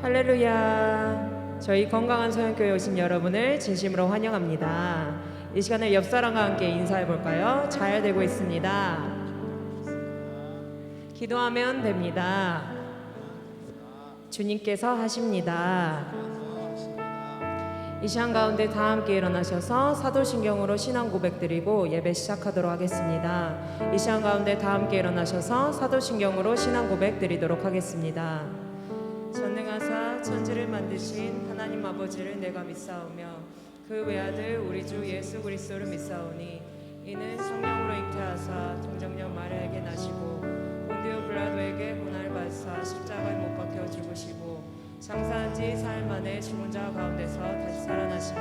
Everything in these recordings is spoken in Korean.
할렐루야. 저희 건강한 소양교회 오신 여러분을 진심으로 환영합니다. 이 시간을 옆 사람과 함께 인사해 볼까요? 잘 되고 있습니다. 기도하면 됩니다. 주님께서 하십니다. 이 시간 가운데 다 함께 일어나셔서 사도신경으로 신앙 고백 드리고 예배 시작하도록 하겠습니다. 이 시간 가운데 다 함께 일어나셔서 사도신경으로 신앙 고백 드리도록 하겠습니다. 전능하사 천지를 만드신 하나님 아버지를 내가 믿사오며 그 외아들 우리 주 예수 그리스도를 믿사오니 이는 성령으로 잉태하사 동정녀 마리아에게 나시고 본디오 빌라도에게 고난을 받으사 십자가에 못 박혀 죽으시고 장사한 지 사흘 만에 죽은 자 가운데서 다시 살아나시며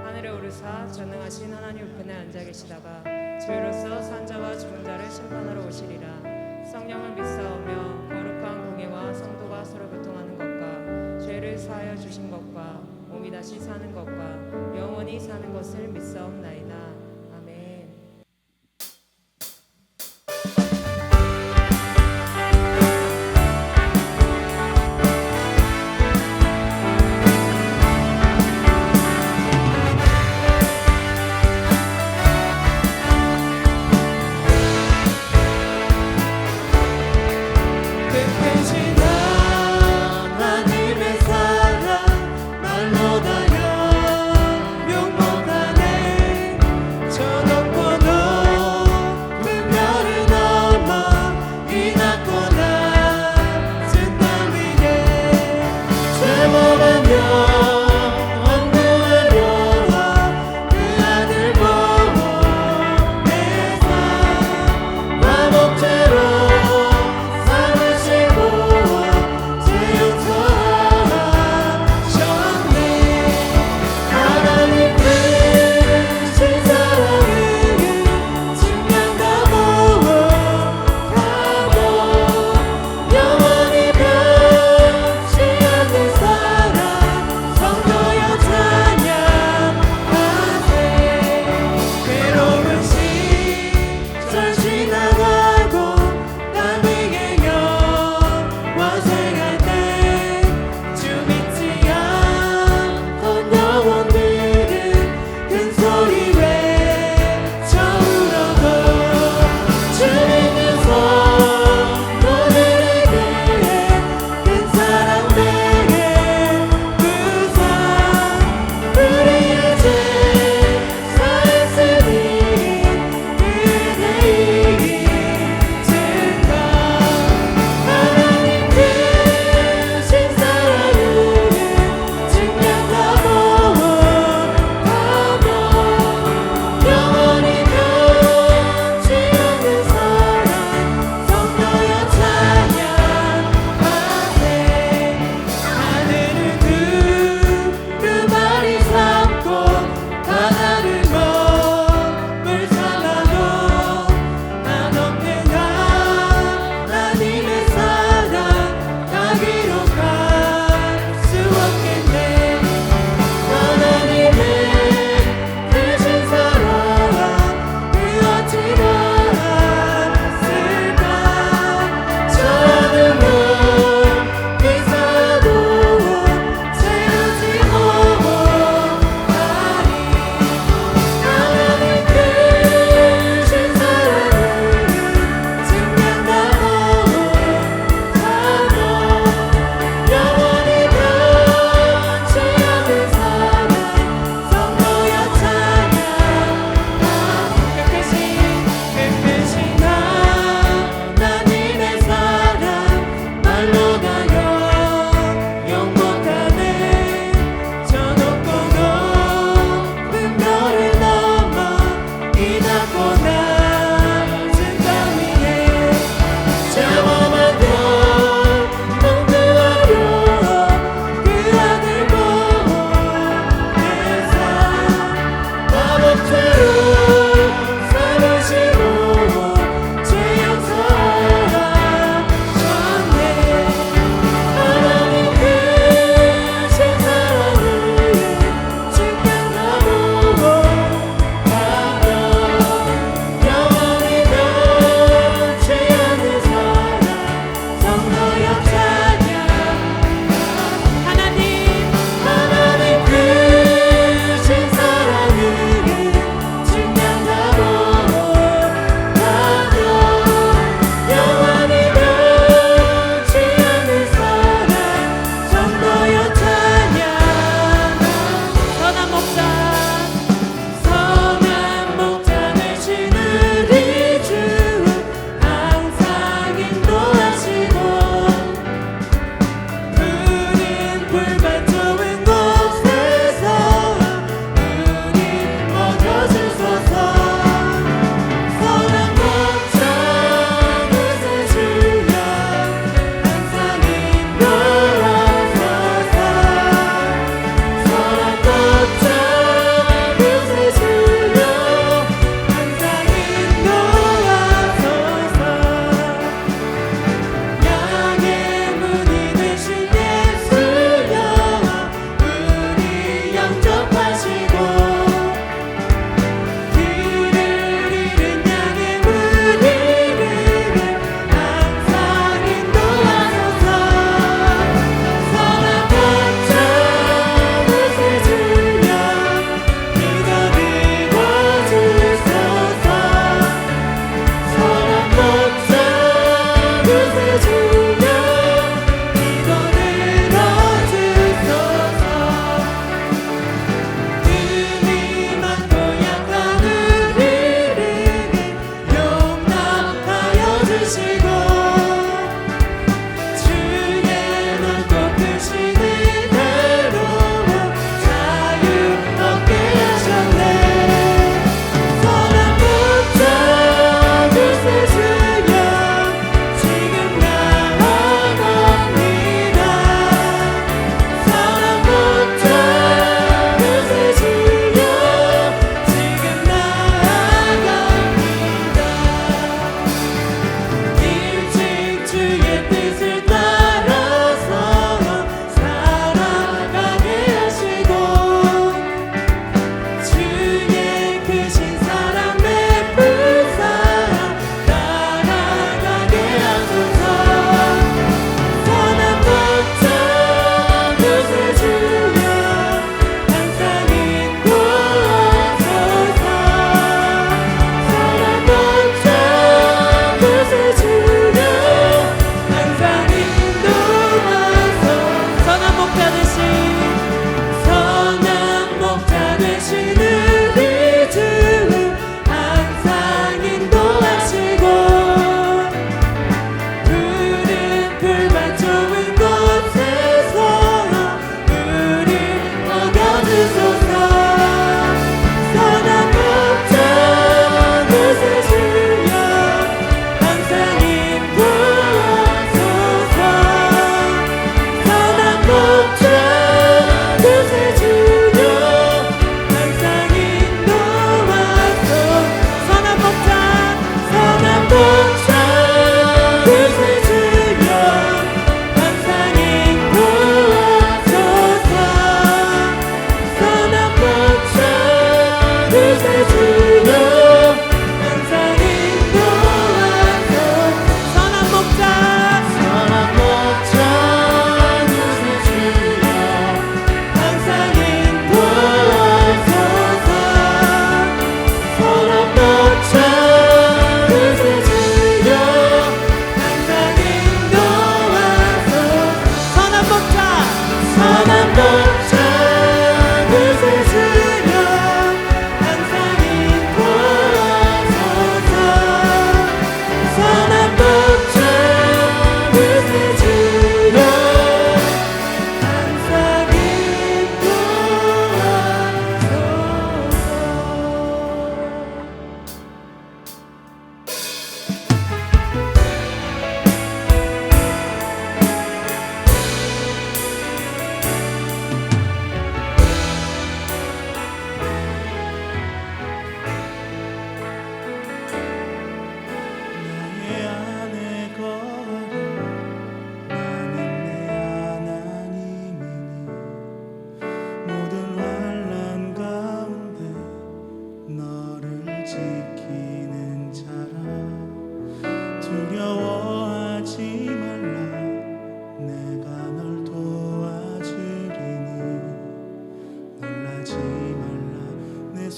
하늘에 오르사 전능하신 하나님 우편에 앉아 계시다가 주로서 산자와 죽은 자를 심판하러 오시리라. 성령을 믿사오며 거룩한 공예와 성도가 서로 교통하는 것과 죄를 사하여 주신 것과 몸이 다시 사는 것과 영원히 사는 것을 믿사옵나이다. 아멘.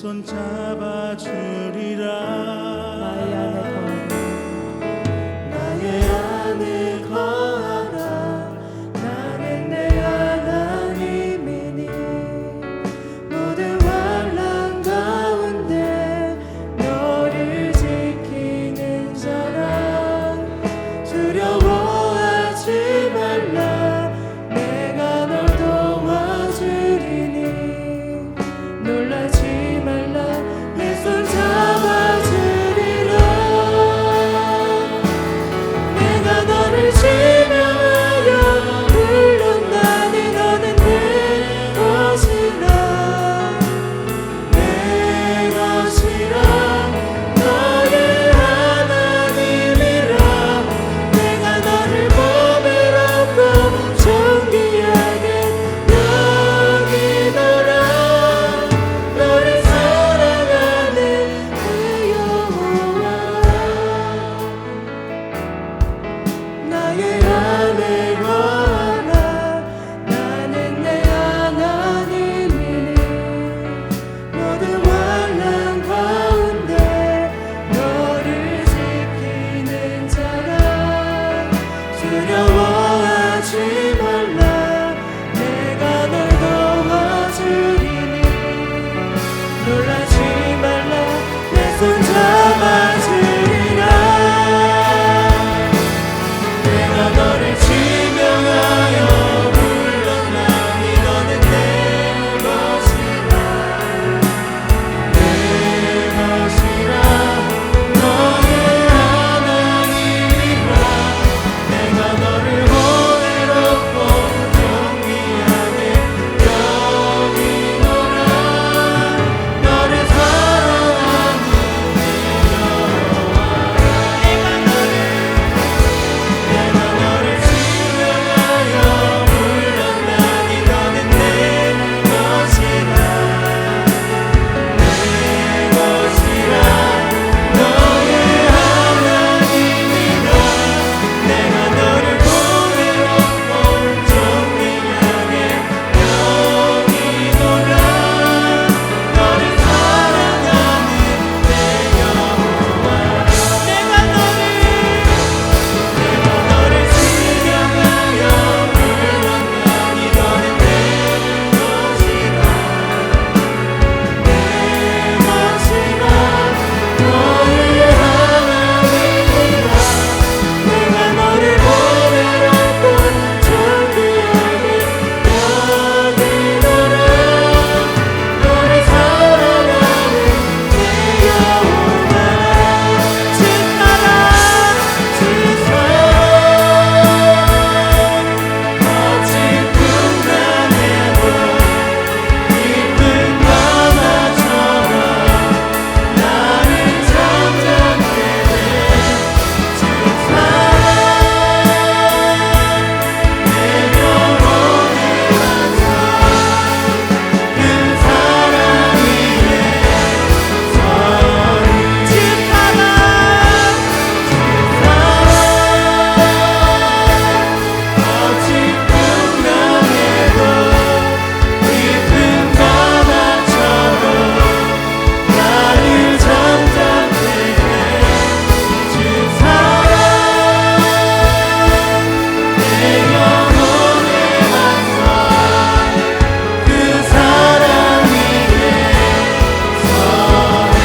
손 잡아주리라. 나의 안에 거하라. 나는 내 하나님이니 모든 환난 가운데 너를 지키는 자라. 두려워하지 말라. 내가 널 도와주리니 놀라지 말라. 내 손 잡아주리라. 내가 너를 지명하여 불렀나니 너는 내 것이라. 내 것이라. 너의 하나님이라. 내가 너를 보배롭고 존귀하게 여기노라. 너를 사랑하는 그 여호와. 나의 안에 거하라. 나는 내 하나님이니 모든 환난 가운데 너를 지키는 자라. 두려워하지 말라. 내가 널 도와주리니 놀라지 말라. 내 손 잡아주리라. 내가 너를 지명하여 불렀나니 너는 내 것이라. 내 것이라. 너의 하나님이라. 내가 너를 보배롭고 존귀하게 여기노라. 너를 사랑하는 여호와. 내가 너를 지명하여 불렀나니 너는 내 것이라. 내 것이라. 너의 하나님이라. 내가 너를 보배롭고 존귀하게 여기노라. 너를 사랑하는 내 여호와. 내가 너를 지명하여 불렀나니 너는 내 것이라. 내 것이라. 너의 하나님이라. 내가 너를 보배롭고 존귀하게 여기노라. 너를 사랑하는 내 여호와. 주 사랑 주 사랑 거친 풍랑에도 깊은 바다처럼 나를 잠잠케 해주 사랑. 내 영혼을 완성 그 사랑 위에 서리. 주 사랑 거친 풍랑에도 깊은 바다처럼 나를 잠잠케 해주 사랑. 내 영혼의 완성 그 사랑 위에 서리.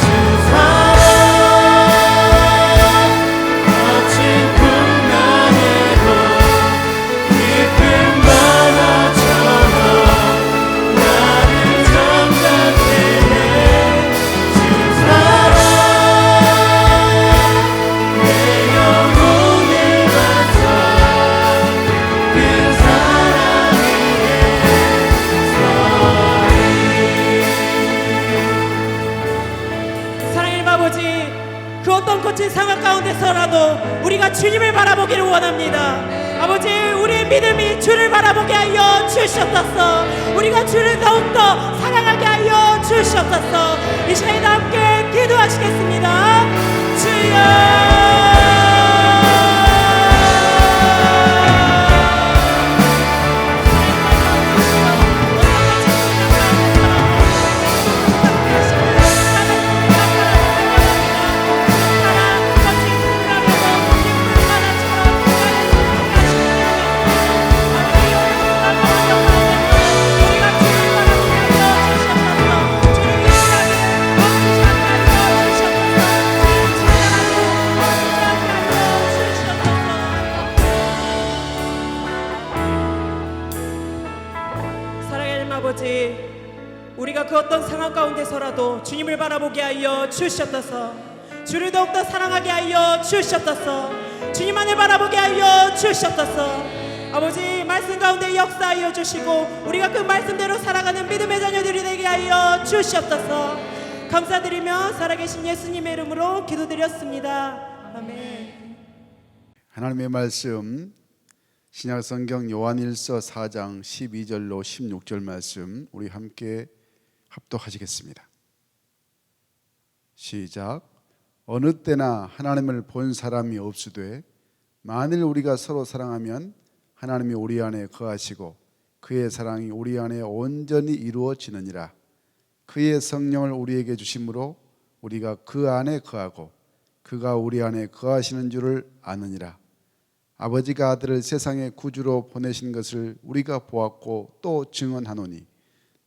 주 사랑 거친 풍랑에도 깊은 바다처럼 나를 잠잠케 해주 사랑. 내 영혼의 완성 그 사랑 위에 서리. 사랑하는 아버지, 그 어떤 거친 상황 가운데서라도 우리가 주님을 바라보기를 원합니다. 아버지, 우리의 믿음이 주를 바라보게 하여 주시옵소서. 우리가 주를 더욱더 사랑하게 하여 주시옵소서. 이 시간에 함께 기도하시겠습니다. 주여. 아버지, 우리가 그 어떤 상황 가운데서라도 주님을 바라보게 하여 주시옵소서. 주를 더욱더 사랑하게 하여 주시옵소서. 주님만을 바라보게 하여 주시옵소서. 아버지, 말씀 가운데 역사하여 주시고 우리가 그 말씀대로 살아가는 믿음의 자녀들이 되게 하여 주시옵소서. 감사드리며 살아계신 예수님의 이름으로 기도드렸습니다. 아멘. 하나님의 말씀 신약성경 요한일서 4장 12절로 16절 말씀 우리 함께 합독하시겠습니다. 시작. 어느 때나 하나님을 본 사람이 없으되 만일 우리가 서로 사랑하면 하나님이 우리 안에 거하시고 그의 사랑이 우리 안에 온전히 이루어지느니라. 그의 성령을 우리에게 주심으로 우리가 그 안에 거하고 그가 우리 안에 거하시는 줄을 아느니라. 아버지가 아들을 세상의 구주로 보내신 것을 우리가 보았고 또 증언하노니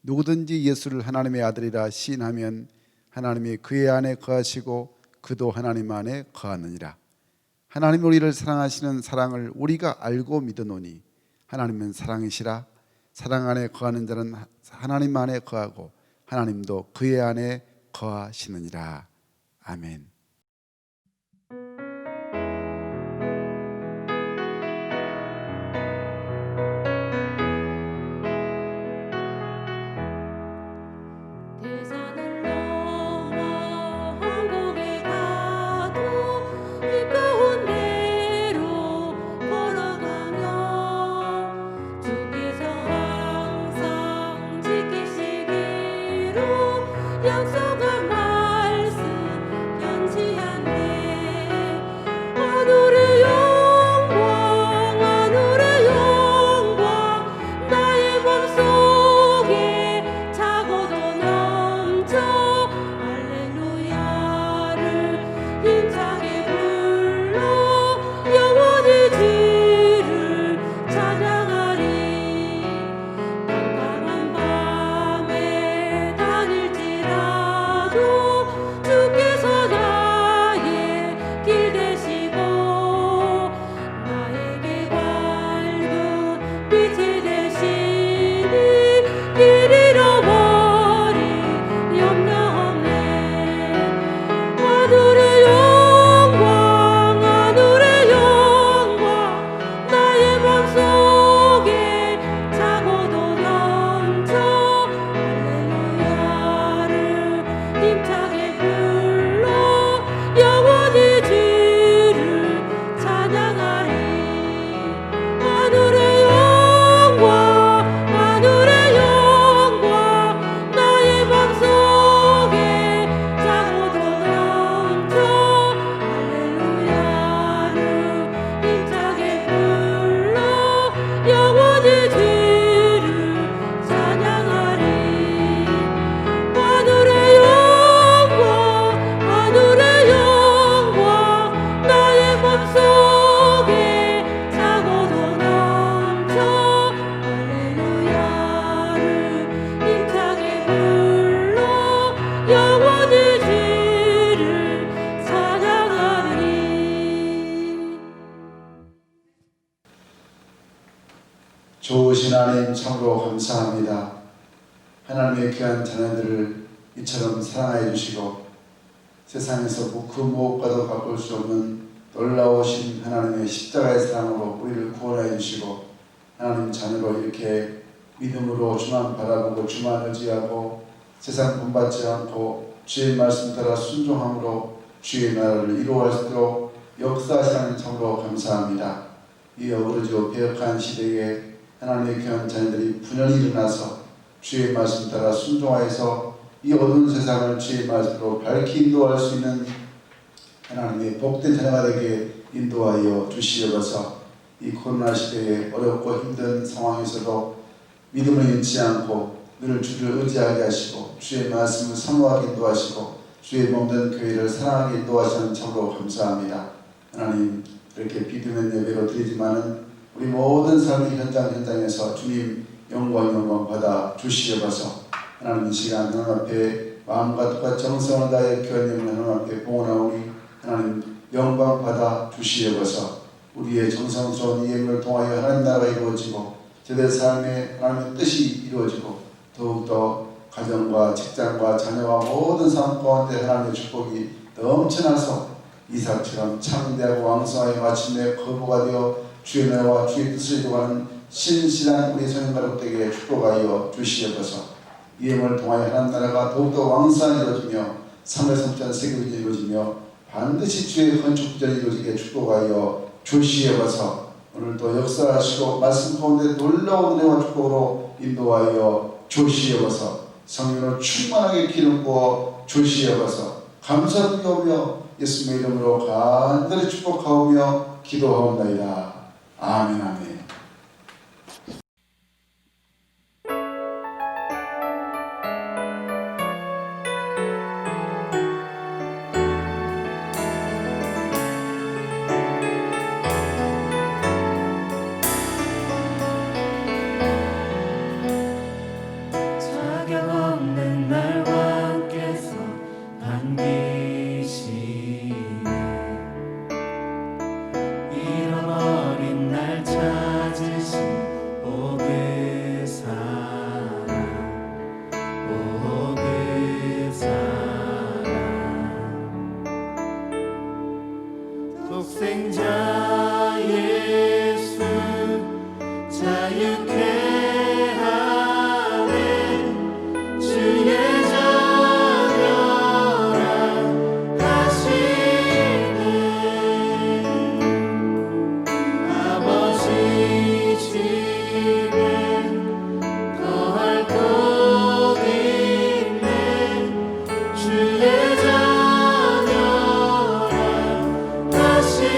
누구든지 예수를 하나님의 아들이라 시인하면 하나님이 그의 안에 거하시고 그도 하나님 안에 거하느니라. 하나님이 우리를 사랑하시는 사랑을 우리가 알고 믿으노니 하나님은 사랑이시라. 사랑 안에 거하는 자는 하나님 안에 거하고 하나님도 그의 안에 거하시느니라. 아멘. 대산을 넘어 한국에 가도 기꺼운 대로 걸어가며 주께서 항상 지키시기로 약속한 말씀 견지한데 하늘의 영광 하늘의 영광 나의 맘속에 차고도 넘쳐 할렐루야를 힘차게 불러 영원히 주를 찬양하리. 깜깜한 밤에 다닐지라도 주께서 나의 길 되시고 나에게 밝은 빛이 되시니 길 잃어버린 염려 없네. 하늘의 영광 하늘의 영광 나의 맘속에 차고도 넘쳐 할렐루야를 힘차게 불러 영원히 주를 찬양하리. 하늘의 영광 하늘의 영광 나의 맘속에 차고도 넘쳐 할렐루야를 힘차게 불러 영원히 주를 찬양하리. 하늘의 영광 하늘의 영광 나의 맘속에 차고도 넘쳐 할렐루야를 힘차게 불러 영원히 주를 찬양하리. 좋으신 하나님 참으로 감사합니다. 하나님의 귀한 자녀들을 이처럼 사랑하여 주시고 세상에서 그 무엇과도 바꿀 수 없는 놀라우신 하나님의 십자가의 사랑으로 우리를 구원하여 주시고 하나님 자녀로 이렇게 믿음으로 주만 바라보고 주만 의지하고 세상 본받지 않고 주의 말씀 따라 순종함으로 주의 나라를 이루어갈 수 있도록 역사하시는 참으로 감사합니다. 이 어그러지고 배역한 시대에 하나님의 귀한 자녀들이 분연히 일어나서 주의 말씀 따라 순종하여서 이 어두운 세상을 주의 말씀으로 밝히 인도할 수 있는 하나님의 복된 자녀가 되게 인도하여 주시옵소서. 이 코로나 시대에 어렵고 힘든 상황에서도 믿음을 잃지 않고 늘 주를 의지하게 하시고 주의 말씀을 사모하게 인도하시고 주의 몸된 교회를 사랑하게 인도하시는 참으로 감사합니다. 하나님, 이렇게 비대면 예배로 드리지만은 우리 모든 삶의 현장에서 주님 영광 받아 주시옵소서. 하나님, 이 시간 하나님 앞에 마음과 뜻과 정성을 다해 교회님 하나님 앞에 봉헌하오니 하나님 영광 받아 주시옵소서. 우리의 정성스러운 이 예물을 통하여 하나님 나라가 이루어지고 제대 삶의 하나님의 뜻이 이루어지고 더욱더 가정과 직장과 자녀와 모든 삶 가운데 하나님의 축복이 넘쳐나서 이삭처럼 창대하고 왕성하게 마침내 거부가 되어 주의 나라와 주의 뜻을 이루어가는 신실한 우리 성인가족들에게 축복하여 주시옵소서. 이 예물을 통하여 하나님 나라가 더욱더 왕성하게 이루어지며 삶의 성찬 세계적이 이루어지며 반드시 주의 건축 구절이 이루어지게 축복하여 주시옵소서. 오늘도 역사하시고 말씀 가운데 놀라운 은혜와 축복으로 인도하여 주시옵소서. 성령으로 충만하게 기름 부어 주시옵소서. 감사드리오며 예수님의 이름으로 간절히 축복하오며 기도하옵나이다. 아멘 아멘. 자격 없는 날 왕께서 반기시네 잃어버린 날 찾으신 오 그 사랑 오 그 사랑 독생자 예수 자유케 하네 주의 자녀라 하시네 아버지 집에 거할 곳 있네 주의 자녀라 하시네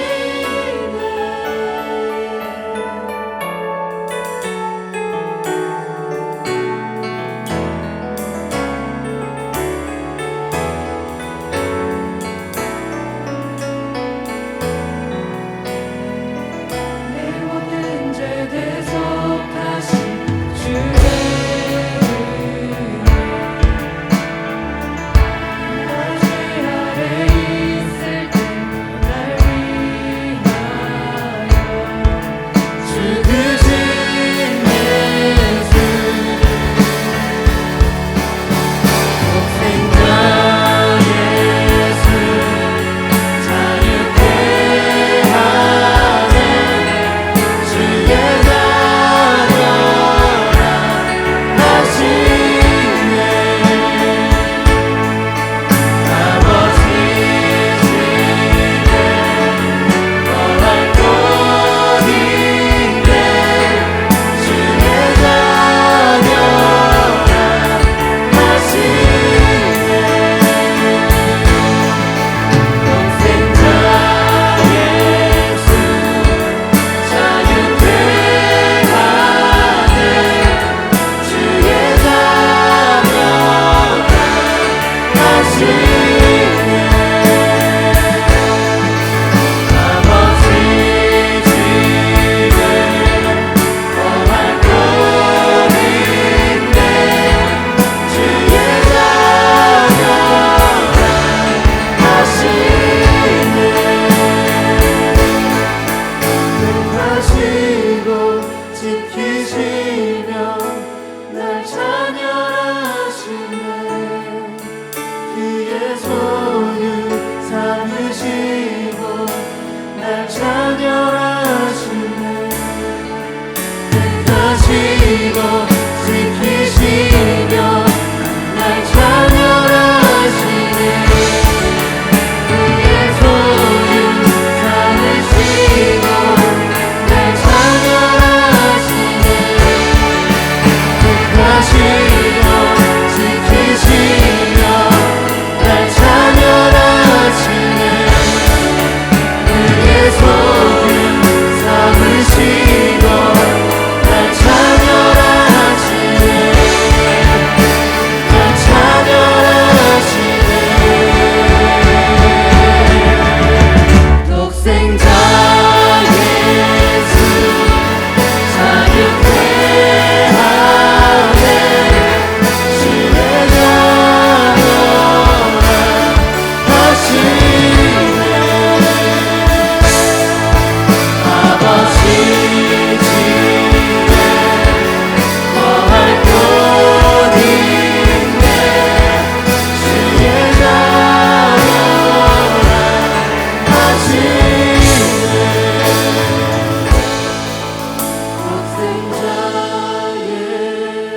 자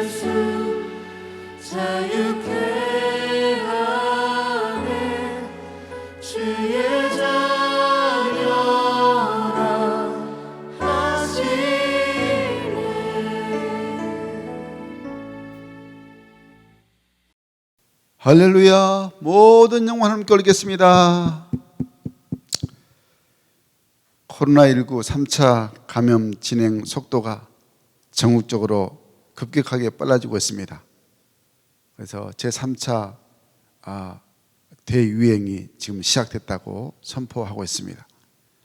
예수 자유케 하네 주의 자녀라 하시네. 할렐루야. 모든 영광 하나님께 올리겠습니다. 코로나19 3차 감염 진행 속도가 전국적으로 급격하게 빨라지고 있습니다. 그래서 제3차 대유행이 지금 시작됐다고 선포하고 있습니다.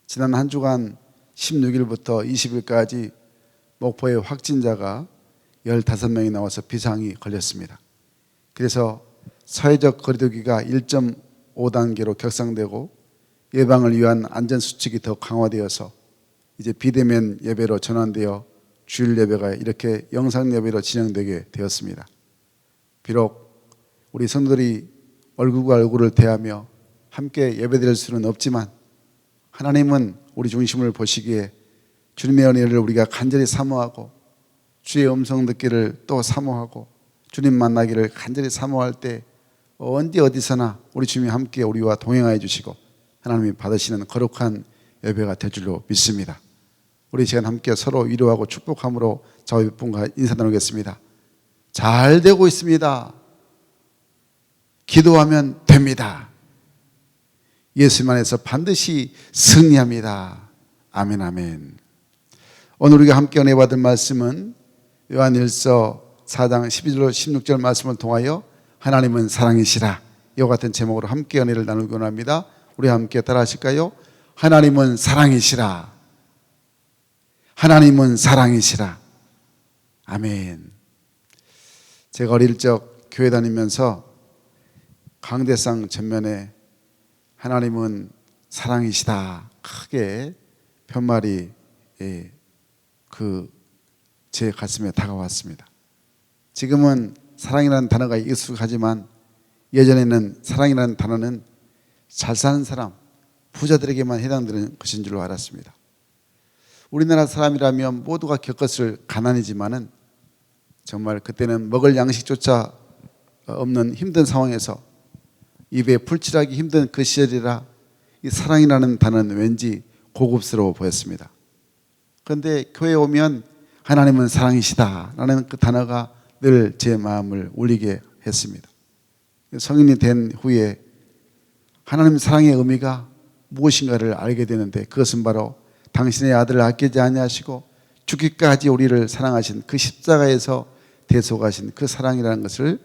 지난 한 주간 16일부터 20일까지 목포에 확진자가 15명이 나와서 비상이 걸렸습니다. 그래서 사회적 거리두기가 1.5단계로 격상되고 예방을 위한 안전수칙이 더 강화되어서 이제 비대면 예배로 전환되어 주일 예배가 이렇게 영상 예배로 진행되게 되었습니다. 비록 우리 성도들이 얼굴과 얼굴을 대하며 함께 예배드릴 수는 없지만 하나님은 우리 중심을 보시기에 주님의 은혜를 우리가 간절히 사모하고 주의 음성 듣기를 또 사모하고 주님 만나기를 간절히 사모할 때 언제 어디서나 우리 주님이 함께 우리와 동행하여 주시고 하나님이 받으시는 거룩한 예배가 될 줄로 믿습니다. 우리 시간 함께 서로 위로하고 축복함으로 저와 몇 분과 인사 나누겠습니다. 잘 되고 있습니다. 기도하면 됩니다. 예수님 안에서 반드시 승리합니다. 아멘 아멘. 오늘 우리가 함께 은혜 받을 말씀은 요한일서 4장 12절 16절 말씀을 통하여 하나님은 사랑이시라, 이와 같은 제목으로 함께 은혜를 나누기 원합니다. 우리 함께 따라 하실까요? 하나님은 사랑이시라. 하나님은 사랑이시라. 아멘. 제가 어릴 적 교회 다니면서 강대상 전면에 하나님은 사랑이시다 크게 편말이 제 가슴에 다가왔습니다. 지금은 사랑이라는 단어가 익숙하지만 예전에는 사랑이라는 단어는 잘 사는 사람, 부자들에게만 해당되는 것인 줄로 알았습니다. 우리나라 사람이라면 모두가 겪었을 가난이지만은 정말 그때는 먹을 양식조차 없는 힘든 상황에서 입에 풀칠하기 힘든 그 시절이라 이 사랑이라는 단어는 왠지 고급스러워 보였습니다. 그런데 교회에 오면 하나님은 사랑이시다 라는 그 단어가 늘 제 마음을 울리게 했습니다. 성인이 된 후에 하나님 사랑의 의미가 무엇인가를 알게 되는데 그것은 바로 당신의 아들을 아끼지 아니하시고 죽기까지 우리를 사랑하신 그 십자가에서 대속하신 그 사랑이라는 것을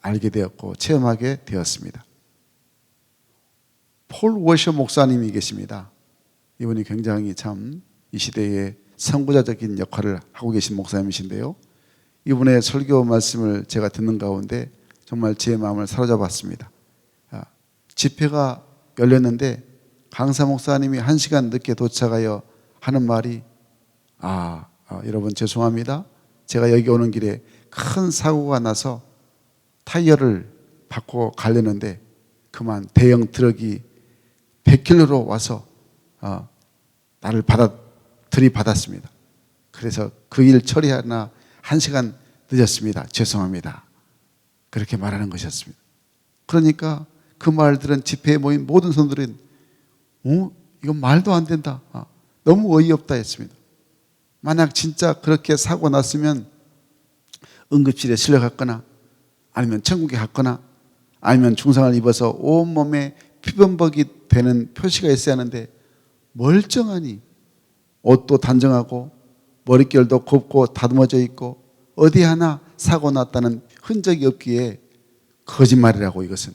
알게 되었고 체험하게 되었습니다. 폴 워셔 목사님이 계십니다. 이분이 굉장히 참 이 시대에 선구자적인 역할을 하고 계신 목사님이신데요. 이분의 설교 말씀을 제가 듣는 가운데 정말 제 마음을 사로잡았습니다. 집회가 열렸는데 강사 목사님이 1시간 늦게 도착하여 하는 말이 여러분 죄송합니다. 제가 여기 오는 길에 큰 사고가 나서 타이어를 바꿔 가려는데 그만 대형 트럭이 100km로 와서 나를 들이받았습니다. 그래서 그 일 처리하나 1시간 늦었습니다. 죄송합니다. 그렇게 말하는 것이었습니다. 그러니까 그 말 들은 집회에 모인 모든 성도들은 이건 말도 안 된다. 너무 어이없다 했습니다. 만약 진짜 그렇게 사고 났으면 응급실에 실려갔거나 아니면 천국에 갔거나 아니면 중상을 입어서 온몸에 피범벅이 되는 표시가 있어야 하는데 멀쩡하니 옷도 단정하고 머릿결도 곱고 다듬어져 있고 어디 하나 사고 났다는 흔적이 없기에 거짓말이라고, 이것은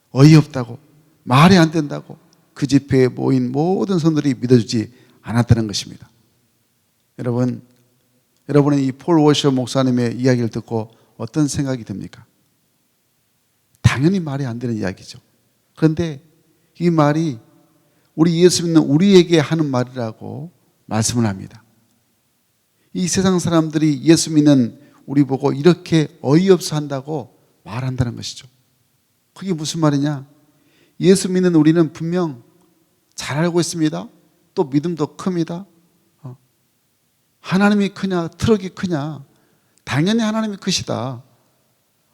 어이없다고, 말이 안 된다고 그 집회에 모인 모든 성도들이 믿어주지 않았다는 것입니다. 여러분은 이 폴 워셔 목사님의 이야기를 듣고 어떤 생각이 듭니까? 당연히 말이 안 되는 이야기죠. 그런데 이 말이 우리 예수 믿는 우리에게 하는 말이라고 말씀을 합니다. 이 세상 사람들이 예수 믿는 우리 보고 이렇게 어이없어 한다고 말한다는 것이죠. 그게 무슨 말이냐? 예수 믿는 우리는 분명 잘 알고 있습니다. 또 믿음도 큽니다. 하나님이 크냐, 트럭이 크냐? 당연히 하나님이 크시다.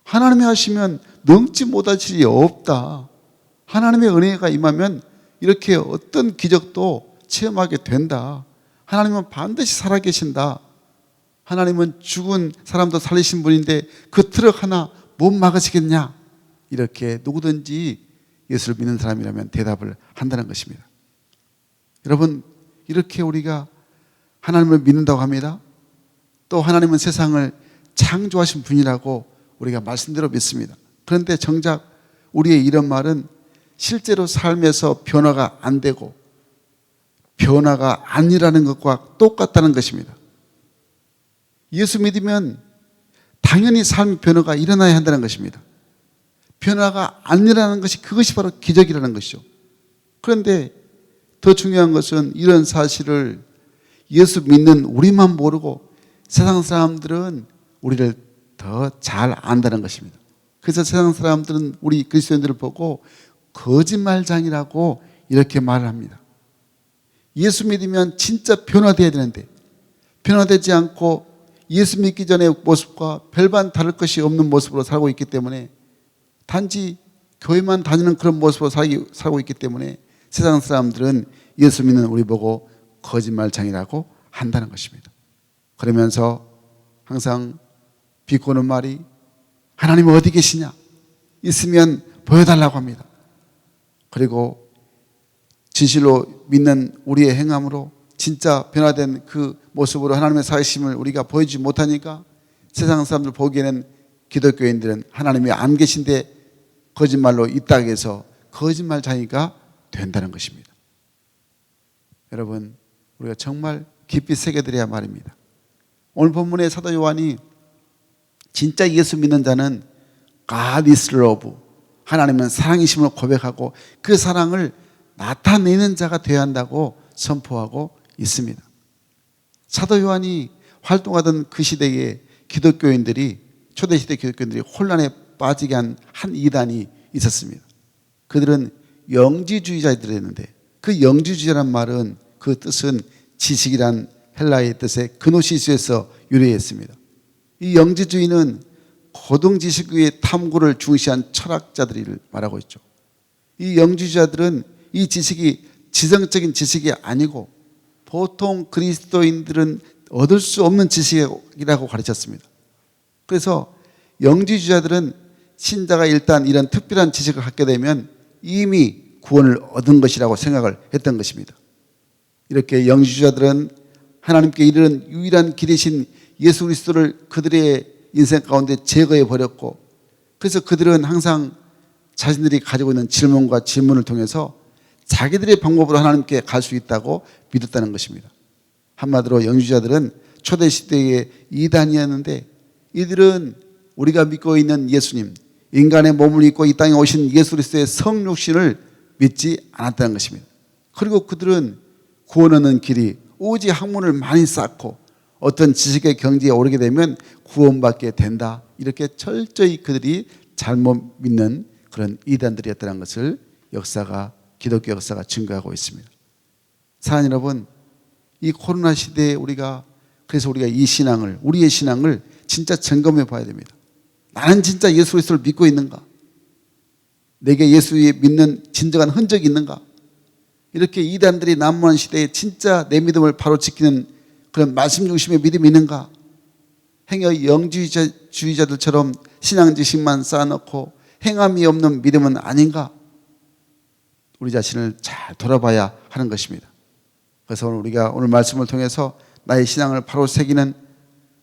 하나님이 하시면 넘지 못할 일이 없다. 하나님의 은혜가 임하면 이렇게 어떤 기적도 체험하게 된다. 하나님은 반드시 살아계신다. 하나님은 죽은 사람도 살리신 분인데 그 트럭 하나 못 막으시겠냐? 이렇게 누구든지 예수를 믿는 사람이라면 대답을 한다는 것입니다. 여러분, 이렇게 우리가 하나님을 믿는다고 합니다. 또 하나님은 세상을 창조하신 분이라고 우리가 말씀대로 믿습니다. 그런데 정작 우리의 이런 말은 실제로 삶에서 변화가 안 되고 변화가 아니라는 것과 똑같다는 것입니다. 예수 믿으면 당연히 삶의 변화가 일어나야 한다는 것입니다. 변화가 안 일어나는 것이 그것이 바로 기적이라는 것이죠. 그런데 더 중요한 것은 이런 사실을 예수 믿는 우리만 모르고 세상 사람들은 우리를 더 잘 안다는 것입니다. 그래서 세상 사람들은 우리 그리스도인들을 보고 거짓말장이라고 이렇게 말을 합니다. 예수 믿으면 진짜 변화되어야 되는데 변화되지 않고 예수 믿기 전의 모습과 별반 다를 것이 없는 모습으로 살고 있기 때문에 단지 교회만 다니는 그런 모습으로 살고 있기 때문에 세상 사람들은 예수 믿는 우리 보고 거짓말장이라고 한다는 것입니다. 그러면서 항상 비꼬는 말이 하나님은 어디 계시냐? 있으면 보여달라고 합니다. 그리고 진실로 믿는 우리의 행함으로 진짜 변화된 그 모습으로 하나님의 사심을 우리가 보여주지 못하니까 세상 사람들 보기에는 기독교인들은 하나님이 안 계신데 거짓말로 이 땅에서 거짓말장이가 된다는 것입니다. 여러분, 우리가 정말 깊이 새겨드려야 말입니다. 오늘 본문의 사도 요한이 진짜 예수 믿는 자는 God is love, 하나님은 사랑이심을 고백하고 그 사랑을 나타내는 자가 되어야 한다고 선포하고 있습니다. 사도 요한이 활동하던 그 시대에 기독교인들이, 초대시대 기독교인들이 혼란에 빠지게 한 이단이 있었습니다. 그들은 영지주의자들이었는데 그 영지주의자란 말은 그 뜻은 지식이란 헬라의 뜻의 그노시스에서 유래했습니다. 이 영지주의는 고등지식의 탐구를 중시한 철학자들을 말하고 있죠. 이 영지주의자들은 이 지식이 지성적인 지식이 아니고 보통 그리스도인들은 얻을 수 없는 지식이라고 가르쳤습니다. 그래서 영지주의자들은 신자가 일단 이런 특별한 지식을 갖게 되면 이미 구원을 얻은 것이라고 생각을 했던 것입니다. 이렇게 영지주의자들은 하나님께 이르는 유일한 길이신 예수 그리스도를 그들의 인생 가운데 제거해 버렸고, 그래서 그들은 항상 자신들이 가지고 있는 질문과 질문을 통해서 자기들의 방법으로 하나님께 갈 수 있다고 믿었다는 것입니다. 한마디로 영지주의자들은 초대시대의 이단이었는데 이들은 우리가 믿고 있는 예수님, 인간의 몸을 입고 이 땅에 오신 예수 그리스도의 성육신을 믿지 않았다는 것입니다. 그리고 그들은 구원 얻는 길이 오직 학문을 많이 쌓고 어떤 지식의 경지에 오르게 되면 구원받게 된다, 이렇게 철저히 그들이 잘못 믿는 그런 이단들이었다는 것을 기독교 역사가 증거하고 있습니다. 사랑하는 여러분, 이 코로나 시대에 그래서 우리가 이 신앙을, 우리의 신앙을 진짜 점검해 봐야 됩니다. 나는 진짜 예수 그리스도를 믿고 있는가? 내게 예수에 믿는 진정한 흔적이 있는가? 이렇게 이단들이 난무하는 시대에 진짜 내 믿음을 바로 지키는 그런 말씀 중심의 믿음이 있는가? 행여 영지주의자들처럼 신앙 지식만 쌓아놓고 행함이 없는 믿음은 아닌가? 우리 자신을 잘 돌아봐야 하는 것입니다. 그래서 우리가 오늘 말씀을 통해서 나의 신앙을 바로 새기는,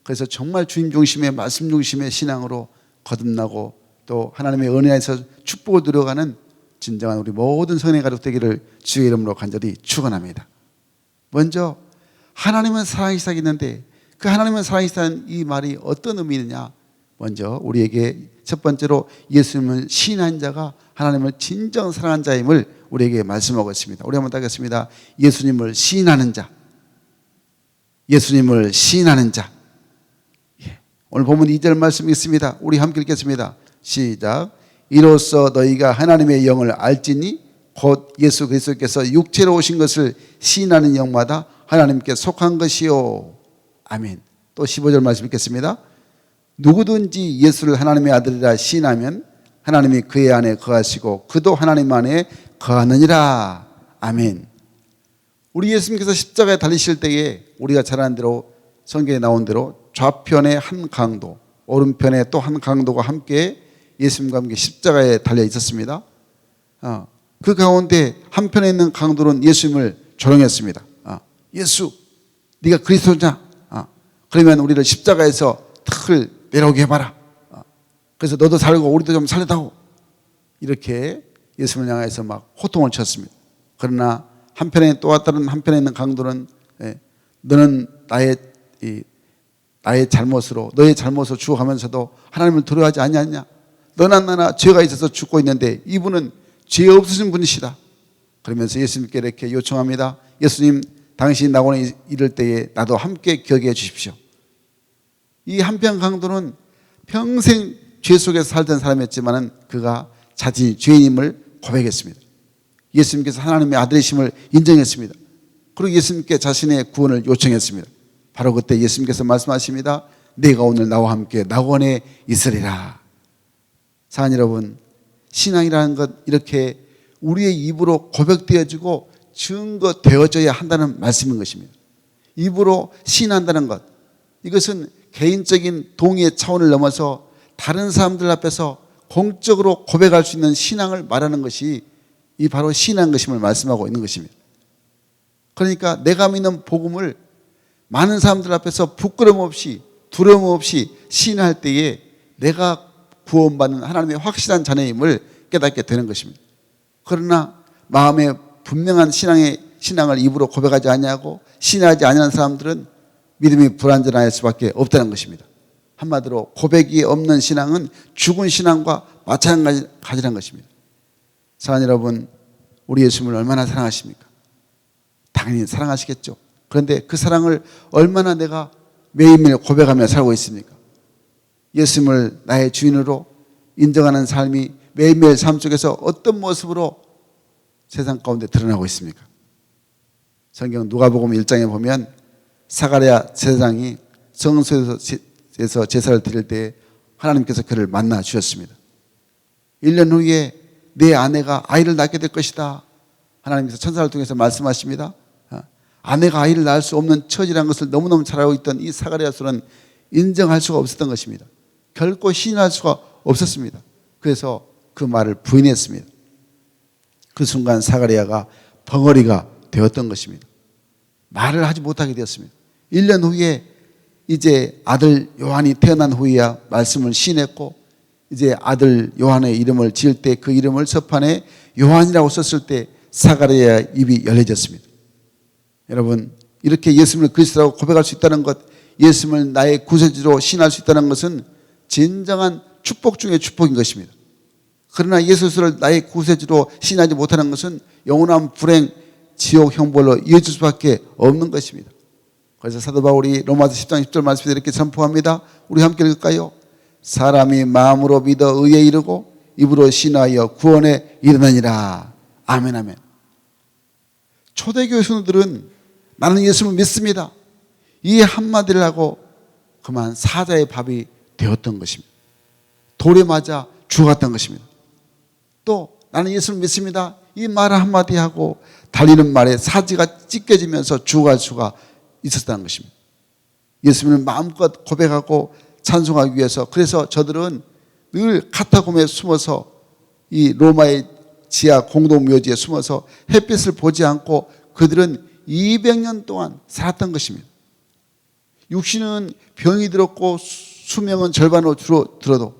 그래서 정말 주님 중심의 말씀 중심의 신앙으로 거듭나고 또 하나님의 은혜 안에서 축복을 누려가는 진정한 우리 모든 성령의 가족 되기를 주의 이름으로 간절히 축원합니다. 먼저 하나님은 사랑이시다 했는데 그 하나님은 사랑이시다는 이 말이 어떤 의미느냐? 먼저 우리에게 첫 번째로 예수님을 시인한 자가 하나님을 진정 사랑한 자임을 우리에게 말씀하고 있습니다. 우리 한번 따겠습니다. 예수님을 시인하는 자, 예수님을 시인하는 자. 오늘 본문 2절 말씀 있습니다. 우리 함께 읽겠습니다. 시작. 이로써 너희가 하나님의 영을 알지니 곧 예수 그리스도께서 육체로 오신 것을 시인하는 영마다 하나님께 속한 것이요. 아멘. 또 15절 말씀 읽겠습니다. 누구든지 예수를 하나님의 아들이라 시인하면 하나님이 그의 안에 거하시고 그도 하나님 안에 거하느니라. 아멘. 우리 예수님께서 십자가에 달리실 때에 우리가 잘 아는 대로 성경에 나온 대로 좌편에 한 강도, 오른편에 또 한 강도가 함께 예수님과 함께 십자가에 달려 있었습니다. 그 가운데 한편에 있는 강도는 예수님을 조롱했습니다. 예수, 네가 그리스도냐? 그러면 우리를 십자가에서 턱을 내려오게 해봐라. 그래서 너도 살고 우리도 좀 살려다오. 이렇게 예수님을 향해서 막 호통을 쳤습니다. 그러나 한편에 또 다른 한편에 있는 강도는 너는 나의 잘못으로 너의 잘못으로 죽어가면서도 하나님을 두려워하지 않냐? 너나 나나 죄가 있어서 죽고 있는데 이분은 죄 없으신 분이시다. 그러면서 예수님께 이렇게 요청합니다. 예수님, 당신이 나고는 이럴 때에 나도 함께 기억해 주십시오. 이 한편 강도는 평생 죄 속에서 살던 사람이었지만 그가 자신이 죄인임을 고백했습니다. 예수님께서 하나님의 아들이심을 인정했습니다. 그리고 예수님께 자신의 구원을 요청했습니다. 바로 그때 예수님께서 말씀하십니다. 내가 오늘 나와 함께 낙원에 있으리라. 사랑하는 여러분, 신앙이라는 것 이렇게 우리의 입으로 고백되어지고 증거되어져야 한다는 말씀인 것입니다. 입으로 시인한다는 것, 이것은 개인적인 동의의 차원을 넘어서 다른 사람들 앞에서 공적으로 고백할 수 있는 신앙을 말하는 것이 이 바로 신앙인 것임을 말씀하고 있는 것입니다. 그러니까 내가 믿는 복음을 많은 사람들 앞에서 부끄러움 없이 두려움 없이 시인할 때에 내가 구원받는 하나님의 확실한 자녀임을 깨닫게 되는 것입니다. 그러나 마음에 분명한 신앙을 입으로 고백하지 않냐고 신뢰하지 않는 사람들은 믿음이 불완전할 수밖에 없다는 것입니다. 한마디로 고백이 없는 신앙은 죽은 신앙과 마찬가지라는 것입니다. 사랑하는 여러분, 우리 예수님을 얼마나 사랑하십니까? 당연히 사랑하시겠죠. 그런데 그 사랑을 얼마나 내가 매일매일 고백하며 살고 있습니까? 예수님을 나의 주인으로 인정하는 삶이 매일매일 삶 속에서 어떤 모습으로 세상 가운데 드러나고 있습니까? 성경 누가복음 1장에 보면 사가랴 제사장이 성소에서 제사를 드릴 때 하나님께서 그를 만나 주셨습니다. 1년 후에 내 아내가 아이를 낳게 될 것이다. 하나님께서 천사를 통해서 말씀하십니다. 아내가 아이를 낳을 수 없는 처지라는 것을 너무너무 잘 알고 있던 이 사가랴서는 인정할 수가 없었던 것입니다. 결코 시인할 수가 없었습니다. 그래서 그 말을 부인했습니다. 그 순간 사가랴가 벙어리가 되었던 것입니다. 말을 하지 못하게 되었습니다. 1년 후에 이제 아들 요한이 태어난 후에야 말씀을 시인했고 이제 아들 요한의 이름을 지을 때 그 이름을 서판에 요한이라고 썼을 때 사가랴의 입이 열려졌습니다. 여러분, 이렇게 예수님을 그리스도라고 고백할 수 있다는 것, 예수님을 나의 구세주로 시인할 수 있다는 것은 진정한 축복 중의 축복인 것입니다. 그러나 예수를 나의 구세주로 시인하지 못하는 것은 영원한 불행, 지옥 형벌로 이어질 수밖에 없는 것입니다. 그래서 사도 바울이 로마서 10장 10절 말씀에 이렇게 선포합니다. 우리 함께 읽을까요? 사람이 마음으로 믿어 의에 이르고 입으로 신하여 구원에 이르느니라. 아멘, 아멘. 초대교회 성도들은 나는 예수를 믿습니다, 이 한마디를 하고 그만 사자의 밥이 되었던 것입니다. 돌에 맞아 죽었던 것입니다. 또 나는 예수를 믿습니다, 이 말 한마디 하고 달리는 말에 사지가 찢겨지면서 죽어갈 수가 있었다는 것입니다. 예수님을 마음껏 고백하고 찬송하기 위해서, 그래서 저들은 늘 카타콤에 숨어서 이 로마의 지하 공동묘지에 숨어서 햇빛을 보지 않고 그들은 200년 동안 살았던 것입니다. 육신은 병이 들었고 수명은 절반으로 줄어도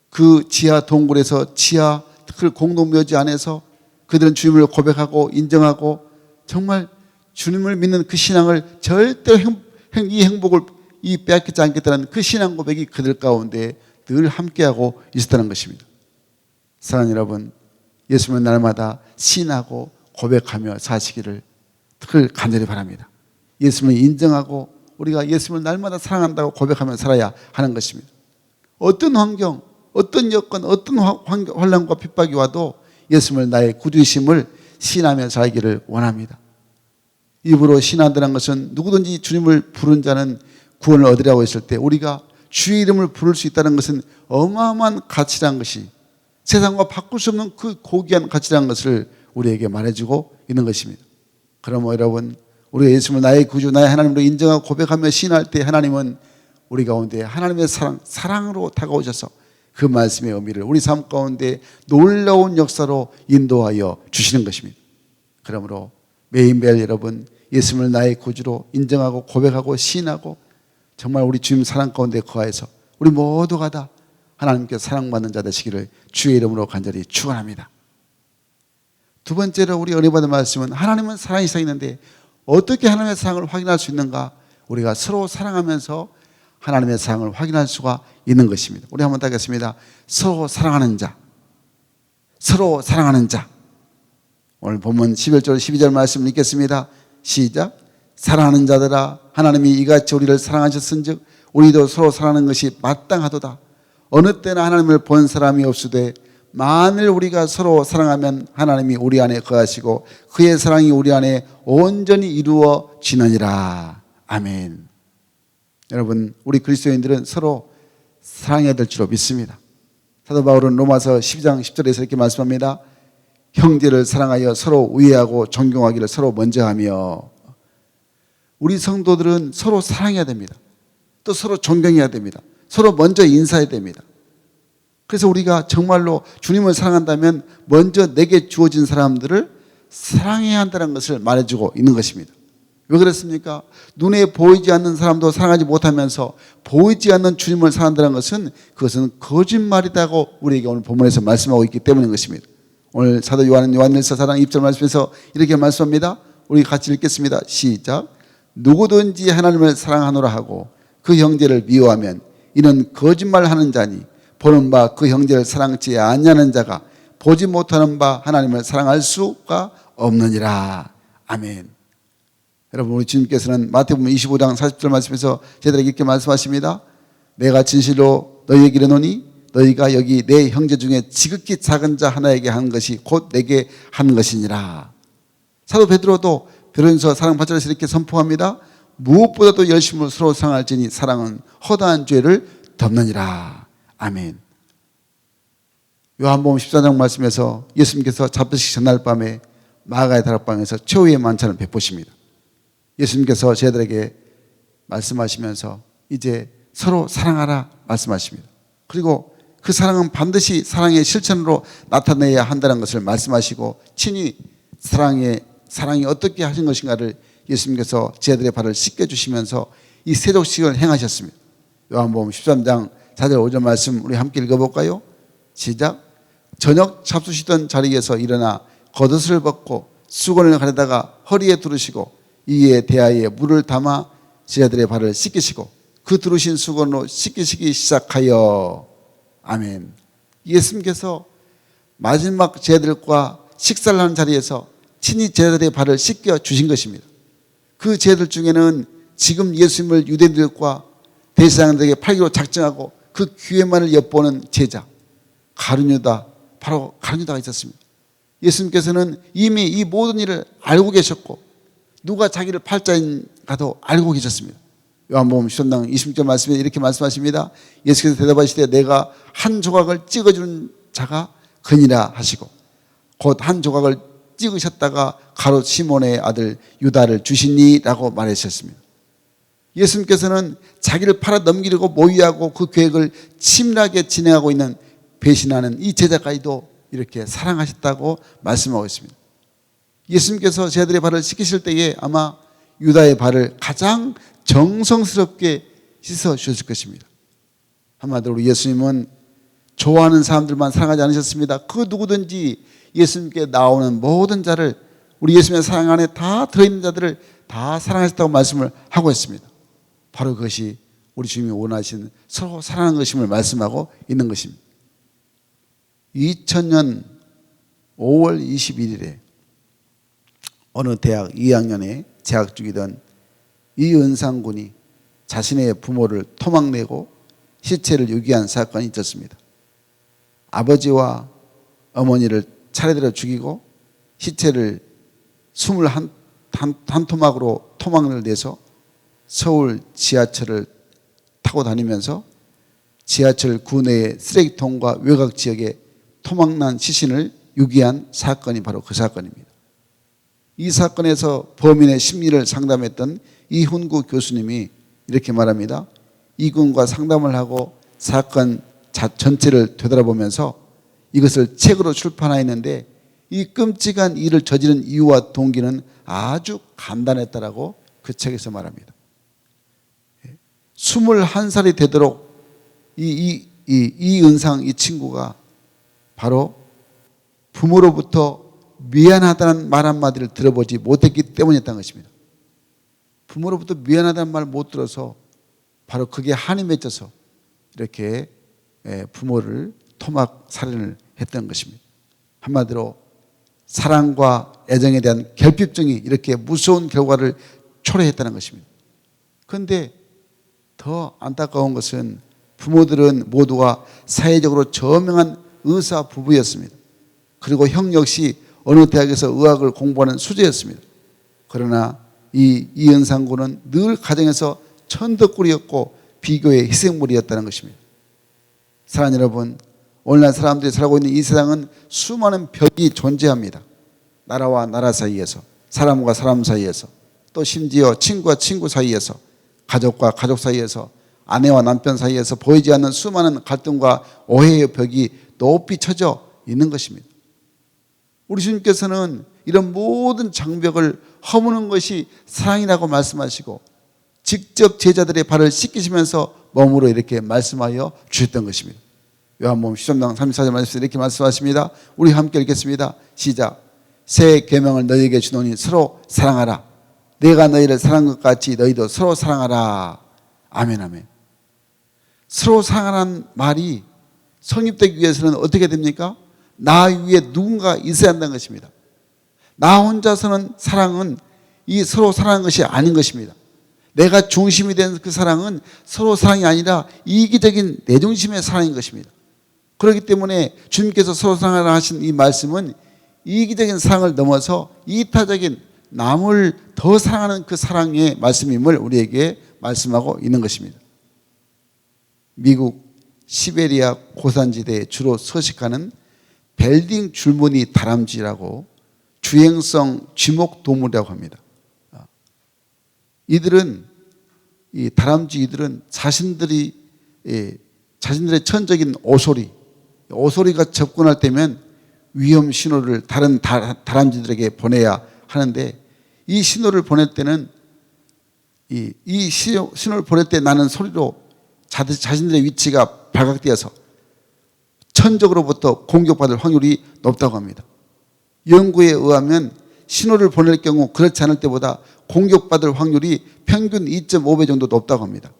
그 지하 동굴에서 지하 그 공동묘지 안에서 그들은 주님을 고백하고 인정하고 정말 주님을 믿는 그 신앙을 절대로 이 행복을 빼앗기지 않겠다는 그 신앙 고백이 그들 가운데 늘 함께하고 있었다는 것입니다. 사랑하는 여러분, 예수님은 날마다 신하고 고백하며 사시기를 간절히 바랍니다. 예수님을 인정하고 우리가 예수님을 날마다 사랑한다고 고백하며 살아야 하는 것입니다. 어떤 환경, 어떤 여건, 어떤 환란과 핍박이 와도 예수님을 나의 구주이심을 신하며 살기를 원합니다. 입으로 신한다는 것은 누구든지 주님을 부른 자는 구원을 얻으라고 했을 때 우리가 주의 이름을 부를 수 있다는 것은 어마어마한 가치라는 것이, 세상과 바꿀 수 없는 그 고귀한 가치라는 것을 우리에게 말해주고 있는 것입니다. 그러므로 여러분, 우리가 예수님을 나의 구주, 나의 하나님으로 인정하고 고백하며 신할 때 하나님은 우리 가운데 하나님의 사랑으로 다가오셔서 그 말씀의 의미를 우리 삶 가운데 놀라운 역사로 인도하여 주시는 것입니다. 그러므로 매일매일 여러분, 예수님을 나의 구주로 인정하고 고백하고 신하고 정말 우리 주님 사랑 가운데 거하여서 우리 모두가 다 하나님께 사랑받는 자 되시기를 주의 이름으로 간절히 축원합니다. 두 번째로 우리 은혜 받은 말씀은 하나님은 사랑이 있는데 어떻게 하나님의 사랑을 확인할 수 있는가? 우리가 서로 사랑하면서 하나님의 사랑을 확인할 수가 있는 것입니다. 우리 한번 하겠습니다. 서로 사랑하는 자, 서로 사랑하는 자. 오늘 본문 11절 12절 말씀 읽겠습니다. 시작. 사랑하는 자들아, 하나님이 이같이 우리를 사랑하셨은즉 우리도 서로 사랑하는 것이 마땅하도다. 어느 때나 하나님을 본 사람이 없으되 만일 우리가 서로 사랑하면 하나님이 우리 안에 거하시고 그의 사랑이 우리 안에 온전히 이루어지느니라. 아멘. 여러분, 우리 그리스도인들은 서로 사랑해야 될 줄로 믿습니다. 사도 바울은 로마서 12장 10절에서 이렇게 말씀합니다. 형제를 사랑하여 서로 우애하고 존경하기를 서로 먼저 하며. 우리 성도들은 서로 사랑해야 됩니다. 또 서로 존경해야 됩니다. 서로 먼저 인사해야 됩니다. 그래서 우리가 정말로 주님을 사랑한다면 먼저 내게 주어진 사람들을 사랑해야 한다는 것을 말해주고 있는 것입니다. 왜 그렇습니까? 눈에 보이지 않는 사람도 사랑하지 못하면서 보이지 않는 주님을 사랑한다는 것은 그것은 거짓말이라고 우리에게 오늘 본문에서 말씀하고 있기 때문인 것입니다. 오늘 사도 요한은 요한일서 4장 2절 말씀에서 이렇게 말씀합니다. 우리 같이 읽겠습니다. 시작. 누구든지 하나님을 사랑하노라 하고 그 형제를 미워하면 이는 거짓말하는 자니 보는 바 그 형제를 사랑치 아니하는 자가 보지 못하는 바 하나님을 사랑할 수가 없느니라. 아멘. 여러분, 우리 주님께서는 마태복음 25장 40절 말씀에서 저희들에게 이렇게 말씀하십니다. 내가 진실로 너희에게 이르노니 너희가 여기 내 형제 중에 지극히 작은 자 하나에게 한 것이 곧 내게 한 것이니라. 사도 베드로도 베드로전서 4장 8절에서 이렇게 선포합니다. 무엇보다도 열심으로 서로 사랑할지니 사랑은 허다한 죄를 덮느니라. 아멘. 요한복음 14장 말씀에서 예수님께서 잡으시기 전날 밤에 마가의 다락방에서 최후의 만찬을 베푸십니다. 예수님께서 저희들에게 말씀하시면서 이제 서로 사랑하라 말씀하십니다. 그리고 그 사랑은 반드시 사랑의 실천으로 나타내야 한다는 것을 말씀하시고 친히 사랑이 어떻게 하신 것인가를 예수님께서 저희들의 발을 씻겨주시면서 이 세족식을 행하셨습니다. 요한복음 13장 4절 5절 말씀 우리 함께 읽어볼까요? 시작. 저녁 잡수시던 자리에서 일어나 겉옷을 벗고 수건을 가려다가 허리에 두르시고 이에 대하에 물을 담아 제자들의 발을 씻기시고 그 두르신 수건으로 씻기시기 시작하여. 아멘. 예수님께서 마지막 제자들과 식사를 하는 자리에서 친히 제자들의 발을 씻겨 주신 것입니다. 그 제자들 중에는 지금 예수님을 유대인들과 대제사장들에게 팔기로 작정하고 그 기회만을 엿보는 제자 가룟유다, 바로 가룟유다가 있었습니다. 예수님께서는 이미 이 모든 일을 알고 계셨고 누가 자기를 팔자인가도 알고 계셨습니다. 요한복음 13장 26절 말씀에 이렇게 말씀하십니다. 예수께서 대답하시되 내가 한 조각을 찍어주는 자가 그니라 하시고 곧 한 조각을 찍으셨다가 가롯 시몬의 아들 유다를 주시니라고 말하셨습니다. 예수님께서는 자기를 팔아 넘기려고 모의하고 그 계획을 치밀하게 진행하고 있는 배신하는 이 제자까지도 이렇게 사랑하셨다고 말씀하고 있습니다. 예수님께서 제자들의 발을 씻기실 때에 아마 유다의 발을 가장 정성스럽게 씻어 주셨을 것입니다. 한마디로 우리 예수님은 좋아하는 사람들만 사랑하지 않으셨습니다. 그 누구든지 예수님께 나오는 모든 자를, 우리 예수님의 사랑 안에 다 들어있는 자들을 다 사랑하셨다고 말씀을 하고 있습니다. 바로 그것이 우리 주님이 원하시는 서로 사랑하는 것임을 말씀하고 있는 것입니다. 2000년 5월 21일에 어느 대학 2학년에 재학 중이던 이은상 군이 자신의 부모를 토막내고 시체를 유기한 사건이 있었습니다. 아버지와 어머니를 차례대로 죽이고 시체를 단토막으로 토막을 내서 서울 지하철을 타고 다니면서 지하철 구내의 쓰레기통과 외곽 지역에 토막난 시신을 유기한 사건이 바로 그 사건입니다. 이 사건에서 범인의 심리를 상담했던 이훈구 교수님이 이렇게 말합니다. 이군과 상담을 하고 사건 전체를 되돌아보면서 이것을 책으로 출판하였는데 이 끔찍한 일을 저지른 이유와 동기는 아주 간단했다라고 그 책에서 말합니다. 21살이 되도록 이은상 이 친구가 바로 부모로부터 미안하다는 말 한마디를 들어보지 못했기 때문이었다는 것입니다. 부모로부터 미안하다는 말을 못 들어서 바로 그게 한이 맺혀서 이렇게 부모를 토막 살인을 했던 것입니다. 한마디로 사랑과 애정에 대한 결핍증이 이렇게 무서운 결과를 초래했다는 것입니다. 그런데 더 안타까운 것은 부모들은 모두가 사회적으로 저명한 의사 부부였습니다. 그리고 형 역시 어느 대학에서 의학을 공부하는 수재였습니다. 그러나 이은상 군은 늘 가정에서 천덕꾸리였고 비교의 희생물이었다는 것입니다. 사랑하는 여러분, 오늘날 사람들이 살고 있는 이 세상은 수많은 벽이 존재합니다. 나라와 나라 사이에서, 사람과 사람 사이에서, 또 심지어 친구와 친구 사이에서, 가족과 가족 사이에서, 아내와 남편 사이에서 보이지 않는 수많은 갈등과 오해의 벽이 높이 쳐져 있는 것입니다. 우리 주님께서는 이런 모든 장벽을 허무는 것이 사랑이라고 말씀하시고 직접 제자들의 발을 씻기시면서 몸으로 이렇게 말씀하여 주셨던 것입니다. 요한복음 13장 34절 말씀에서 이렇게 말씀하십니다. 우리 함께 읽겠습니다. 시작. 새 계명을 너희에게 주노니 서로 사랑하라. 내가 너희를 사랑한 것 같이 너희도 서로 사랑하라. 아멘 아멘. 서로 사랑하라는 말이 성립되기 위해서는 어떻게 됩니까? 나 위에 누군가 있어야 한다는 것입니다. 나 혼자서는 사랑은 이 서로 사랑하는 것이 아닌 것입니다. 내가 중심이 된 그 사랑은 서로 사랑이 아니라 이기적인 내 중심의 사랑인 것입니다. 그렇기 때문에 주님께서 서로 사랑하라 하신 이 말씀은 이기적인 사랑을 넘어서 이타적인 남을 더 사랑하는 그 사랑의 말씀임을 우리에게 말씀하고 있는 것입니다. 미국 시베리아 고산지대에 주로 서식하는 벨딩 줄무늬 다람쥐라고 주행성 쥐목동물이라고 합니다. 이 다람쥐 이들은 자신들의 천적인 오소리가 접근할 때면 위험 신호를 다른 다람쥐들에게 보내야 하는데 이 신호를 보낼 때는 이 신호를 보낼 때 나는 소리로 자신들의 위치가 발각되어서 천적으로부터 공격받을 확률이 높다고 합니다. 연구에 의하면 신호를 보낼 경우 그렇지 않을 때보다 공격받을 확률이 평균 2.5배 정도 높다고 합니다.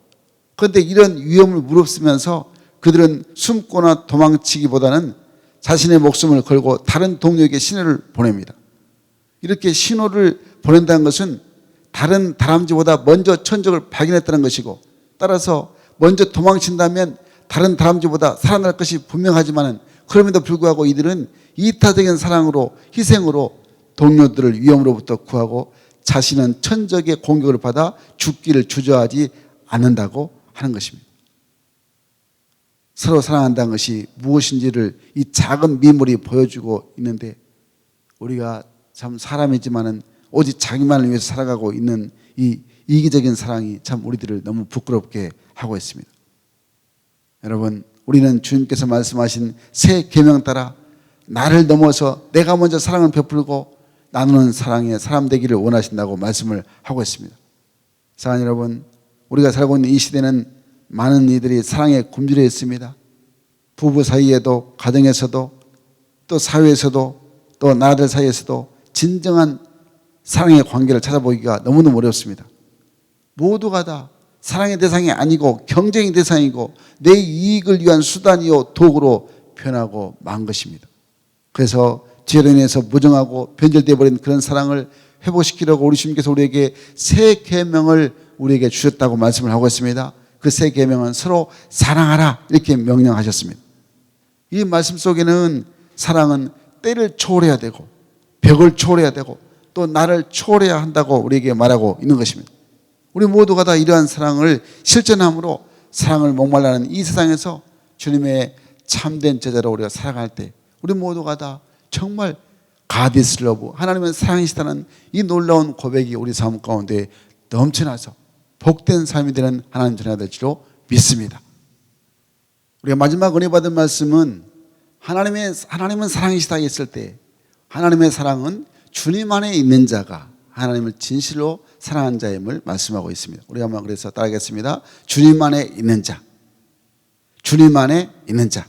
그런데 이런 위험을 무릅쓰면서 그들은 숨거나 도망치기보다는 자신의 목숨을 걸고 다른 동료에게 신호를 보냅니다. 이렇게 신호를 보낸다는 것은 다른 다람쥐보다 먼저 천적을 발견했다는 것이고, 따라서 먼저 도망친다면 다른 다람쥐보다 살아날 것이 분명하지만 그럼에도 불구하고 이들은 이타적인 사랑으로 희생으로 동료들을 위험으로부터 구하고 자신은 천적의 공격을 받아 죽기를 주저하지 않는다고 하는 것입니다. 서로 사랑한다는 것이 무엇인지를 이 작은 미물이 보여주고 있는데, 우리가 참 사람이지만은 오직 자기만을 위해서 살아가고 있는 이 이기적인 사랑이 참 우리들을 너무 부끄럽게 하고 있습니다. 여러분, 우리는 주님께서 말씀하신 새 계명 따라 나를 넘어서 내가 먼저 사랑을 베풀고 나누는 사랑의 사람 되기를 원하신다고 말씀을 하고 있습니다. 사랑하는 여러분, 우리가 살고 있는 이 시대는 많은 이들이 사랑에 굶주려 있습니다. 부부 사이에도, 가정에서도, 또 사회에서도, 또 나라들 사이에서도 진정한 사랑의 관계를 찾아보기가 너무너무 어렵습니다. 모두가 다 사랑의 대상이 아니고 경쟁의 대상이고 내 이익을 위한 수단이요 도구로 변하고 만 것입니다. 그래서 죄로 인해서 무정하고 변절되어 버린 그런 사랑을 회복시키려고 우리 주님께서 우리에게 새 계명을 우리에게 주셨다고 말씀을 하고 있습니다. 그 새 계명은 서로 사랑하라 이렇게 명령하셨습니다. 이 말씀 속에는 사랑은 때를 초월해야 되고 벽을 초월해야 되고 또 나를 초월해야 한다고 우리에게 말하고 있는 것입니다. 우리 모두가 다 이러한 사랑을 실천함으로 사랑을 목말라는 이 세상에서 주님의 참된 제자로 우리가 살아갈 때 우리 모두가 다 정말 God is love, 하나님은 사랑이시다는 이 놀라운 고백이 우리 삶 가운데 넘쳐나서 복된 삶이 되는 하나님 전해가 될 줄로 믿습니다. 우리가 마지막 은혜 받은 말씀은 하나님은 사랑이시다 했을 때 하나님의 사랑은 주님 안에 있는 자가 하나님을 진실로 사랑한 자임을 말씀하고 있습니다. 우리 한번 그래서 따라하겠습니다. 주님 안에 있는 자, 주님 안에 있는 자.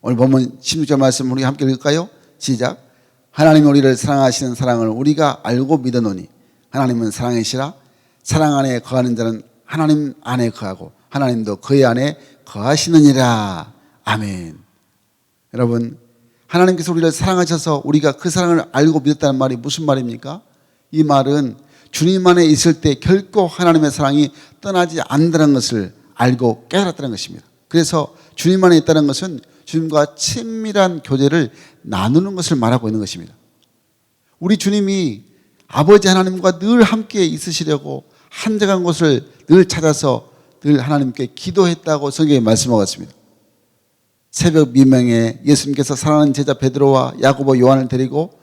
오늘 본문 16절 말씀 우리 함께 읽을까요? 시작. 하나님이 우리를 사랑하시는 사랑을 우리가 알고 믿어노니 하나님은 사랑이시라. 사랑 안에 거하는 자는 하나님 안에 거하고 하나님도 그의 안에 거하시느니라. 아멘. 여러분, 하나님께서 우리를 사랑하셔서 우리가 그 사랑을 알고 믿었다는 말이 무슨 말입니까? 이 말은 주님 안에 있을 때 결코 하나님의 사랑이 떠나지 않는다는 것을 알고 깨달았다는 것입니다. 그래서 주님 안에 있다는 것은 주님과 친밀한 교제를 나누는 것을 말하고 있는 것입니다. 우리 주님이 아버지 하나님과 늘 함께 있으시려고 한적한 곳을 늘 찾아서 늘 하나님께 기도했다고 성경에 말씀하고 있습니다. 새벽 미명에 예수님께서 사랑하는 제자 베드로와 야고보, 요한을 데리고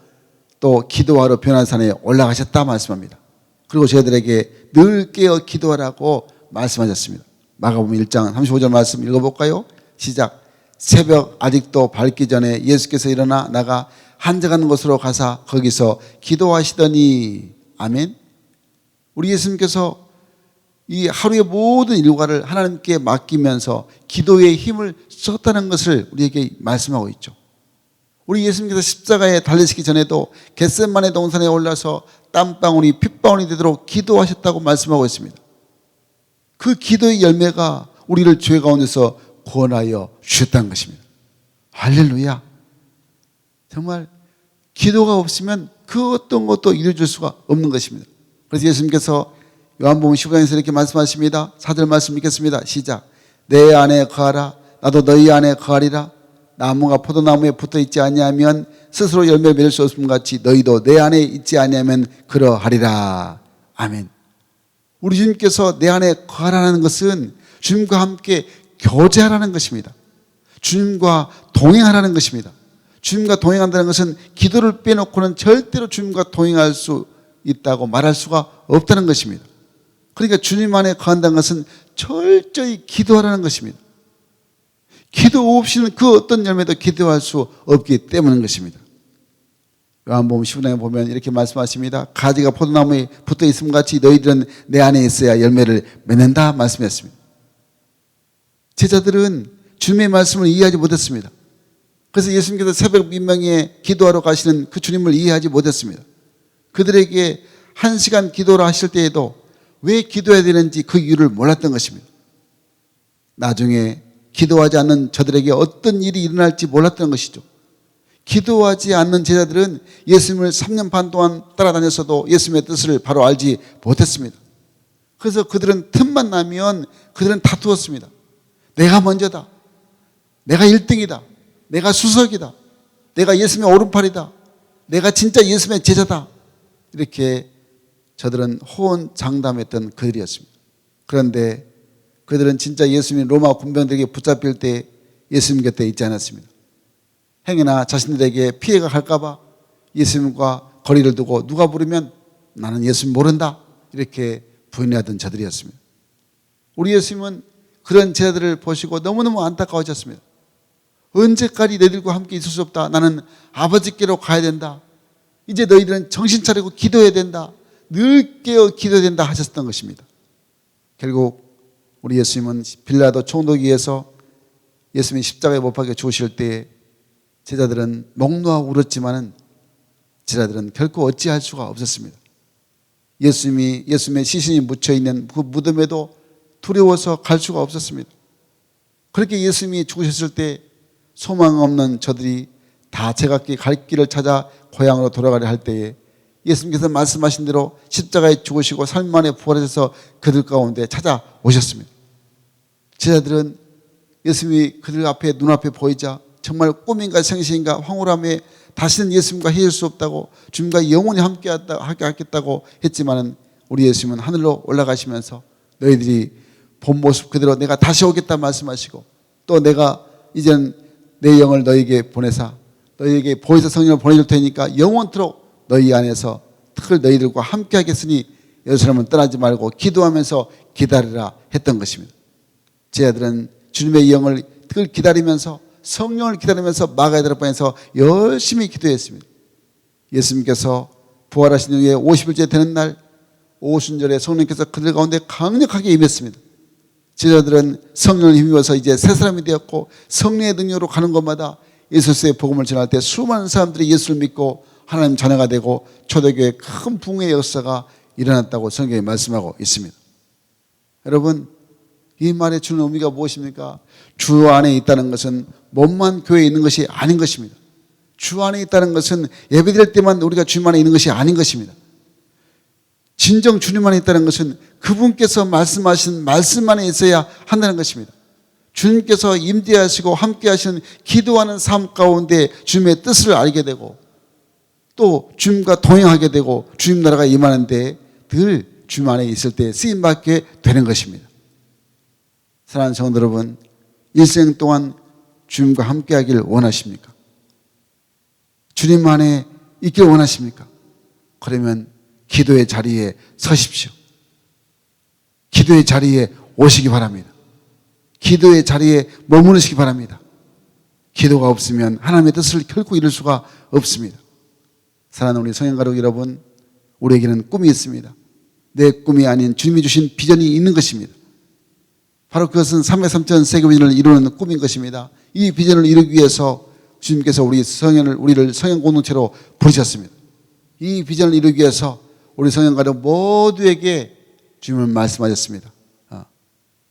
또 기도하러 변화산에 올라가셨다 말씀합니다. 그리고 저희들에게 늘 깨어 기도하라고 말씀하셨습니다. 마가복음 1장 35절 말씀 읽어볼까요? 시작. 새벽 아직도 밝기 전에 예수께서 일어나 나가 한적한 곳으로 가사 거기서 기도하시더니. 아멘. 우리 예수님께서 이 하루의 모든 일과를 하나님께 맡기면서 기도의 힘을 썼다는 것을 우리에게 말씀하고 있죠. 우리 예수님께서 십자가에 달리시기 전에도 겟세마네 동산에 올라서 땀방울이 핏방울이 되도록 기도하셨다고 말씀하고 있습니다. 그 기도의 열매가 우리를 죄 가운데서 구원하여 주셨다는 것입니다. 할렐루야. 정말 기도가 없으면 그 어떤 것도 이루어질 수가 없는 것입니다. 그래서 예수님께서 요한복음 15장에서 이렇게 말씀하십니다. 4절 말씀 읽겠습니다. 시작. 내 안에 거하라. 나도 너희 안에 거하리라. 나무가 포도나무에 붙어 있지 아니하면 스스로 열매 맺을 수 없음 같이 너희도 내 안에 있지 아니하면 그러하리라. 아멘. 우리 주님께서 내 안에 거하라는 것은 주님과 함께 교제하라는 것입니다. 주님과 동행하라는 것입니다. 주님과 동행한다는 것은 기도를 빼놓고는 절대로 주님과 동행할 수 있다고 말할 수가 없다는 것입니다. 그러니까 주님 안에 거한다는 것은 철저히 기도하라는 것입니다. 기도 없이는 그 어떤 열매도 기도할 수 없기 때문인 것입니다. 요한복음 15장에 보면 이렇게 말씀하십니다. 가지가 포도나무에 붙어 있음 같이 너희들은 내 안에 있어야 열매를 맺는다 말씀했습니다. 제자들은 주님의 말씀을 이해하지 못했습니다. 그래서 예수님께서 새벽 민명에 기도하러 가시는 그 주님을 이해하지 못했습니다. 그들에게 1시간 기도를 하실 때에도 왜 기도해야 되는지 그 이유를 몰랐던 것입니다. 나중에 기도하지 않는 저들에게 어떤 일이 일어날지 몰랐던 것이죠. 기도하지 않는 제자들은 예수님을 3년 반 동안 따라다녔어도 예수님의 뜻을 바로 알지 못했습니다. 그래서 그들은 틈만 나면 그들은 다투었습니다. 내가 먼저다. 내가 1등이다. 내가 수석이다. 내가 예수님의 오른팔이다. 내가 진짜 예수님의 제자다. 이렇게 저들은 호언장담했던 그들이었습니다. 그런데 그들은 진짜 예수님이 로마 군병들에게 붙잡힐 때 예수님 곁에 있지 않았습니다. 행여나 자신들에게 피해가 갈까 봐 예수님과 거리를 두고 누가 부르면 나는 예수님 모른다 이렇게 부인하던 저들이었습니다. 우리 예수님은 그런 제자들을 보시고 너무너무 안타까워하셨습니다. 언제까지 너희들과 함께 있을 수 없다. 나는 아버지께로 가야 된다. 이제 너희들은 정신 차리고 기도해야 된다. 늘 깨어 기도해야 된다 하셨던 것입니다. 결국 우리 예수님은 빌라도 총독위에서 예수님이 십자가에 못 박혀 죽으실 때 제자들은 목 놓아 울었지만은 제자들은 결코 어찌할 수가 없었습니다. 예수님의 시신이 묻혀있는 그 무덤에도 두려워서 갈 수가 없었습니다. 그렇게 예수님이 죽으셨을 때 소망 없는 저들이 다 제각기 갈 길을 찾아 고향으로 돌아가려 할 때에 예수님께서 말씀하신 대로 십자가에 죽으시고 3일 만에 부활하셔서 그들 가운데 찾아오셨습니다. 제자들은 예수님이 그들 앞에 눈앞에 보이자 정말 꿈인가 생시인가 황홀함에 다시는 예수님과 헤어질 수 없다고, 주님과 영원히 함께 하겠다고 했지만은 우리 예수님은 하늘로 올라가시면서 너희들이 본 모습 그대로 내가 다시 오겠다 말씀하시고, 또 내가 이제는 내 영을 너희에게 보내사 너희에게 보혜사 성령을 보내줄 테니까 영원토록 너희 안에서 특히 너희들과 함께 하겠으니 예루살렘은 떠나지 말고 기도하면서 기다리라 했던 것입니다. 제 아들은 주님의 영을 특히 기다리면서, 성령을 기다리면서 마가다락방에서 열심히 기도했습니다. 예수님께서 부활하신 후에 50일째 되는 날 오순절에 성령께서 그들 가운데 강력하게 임했습니다. 제자들은 성령을 힘입어서 이제 새 사람이 되었고, 성령의 능력으로 가는 곳마다 예수의 복음을 전할 때 수많은 사람들이 예수를 믿고 하나님 자녀가 되고 초대교회에 큰 붕의 역사가 일어났다고 성경에 말씀하고 있습니다. 여러분, 이 말에 주는 의미가 무엇입니까? 주 안에 있다는 것은 몸만 교회에 있는 것이 아닌 것입니다. 주 안에 있다는 것은 예배드릴 때만 우리가 주님 안에 있는 것이 아닌 것입니다. 진정 주님 안에 있다는 것은 그분께서 말씀하신 말씀 안에 있어야 한다는 것입니다. 주님께서 임재하시고 함께 하시는 기도하는 삶 가운데 주님의 뜻을 알게 되고, 또 주님과 동행하게 되고 주님 나라가 임하는데 늘 주님 안에 있을 때 쓰임받게 되는 것입니다. 사랑하는 성도 여러분, 일생 동안 주님과 함께 하길 원하십니까? 주님 안에 있길 원하십니까? 그러면 기도의 자리에 서십시오. 기도의 자리에 오시기 바랍니다. 기도의 자리에 머무르시기 바랍니다. 기도가 없으면 하나님의 뜻을 결코 이룰 수가 없습니다. 사랑하는 우리 성행가족 여러분, 우리에게는 꿈이 있습니다. 내 꿈이 아닌 주님이 주신 비전이 있는 것입니다. 바로 그것은 303천 세계 비전을 이루는 꿈인 것입니다. 이 비전을 이루기 위해서 주님께서 우리를 성행 공동체로 부르셨습니다. 이 비전을 이루기 위해서 우리 성행가족 모두에게 주님은 말씀하셨습니다.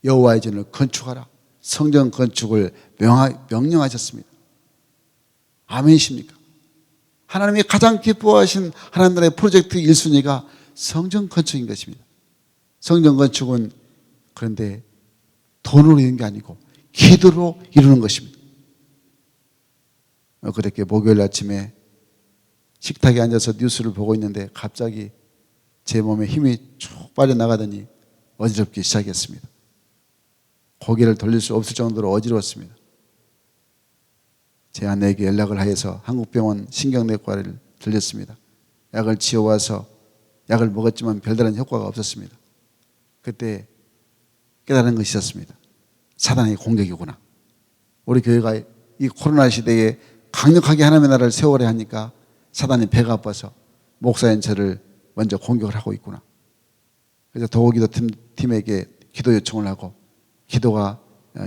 여호와의 전을 건축하라. 성전 건축을 명령하셨습니다. 아멘이십니까? 하나님이 가장 기뻐하신 하나님 나라의 프로젝트 1순위가 성전 건축인 것입니다. 성전 건축은 그런데 돈으로 이루는 게 아니고 기도로 이루는 것입니다. 그렇게 목요일 아침에 식탁에 앉아서 뉴스를 보고 있는데 갑자기 제 몸에 힘이 쭉 빠져나가더니 어지럽기 시작했습니다. 고개를 돌릴 수 없을 정도로 어지러웠습니다. 제 아내에게 연락을 하여서 한국병원 신경내과를 들렸습니다. 약을 지어와서 약을 먹었지만 별다른 효과가 없었습니다. 그때 깨달은 것이 있었습니다. 사단의 공격이구나. 우리 교회가 이 코로나 시대에 강력하게 하나님의 나라를 세워야 하니까 사단이 배가 아파서 목사인 저를 먼저 공격을 하고 있구나. 그래서 도우기도 팀에게 기도 요청을 하고, 기도가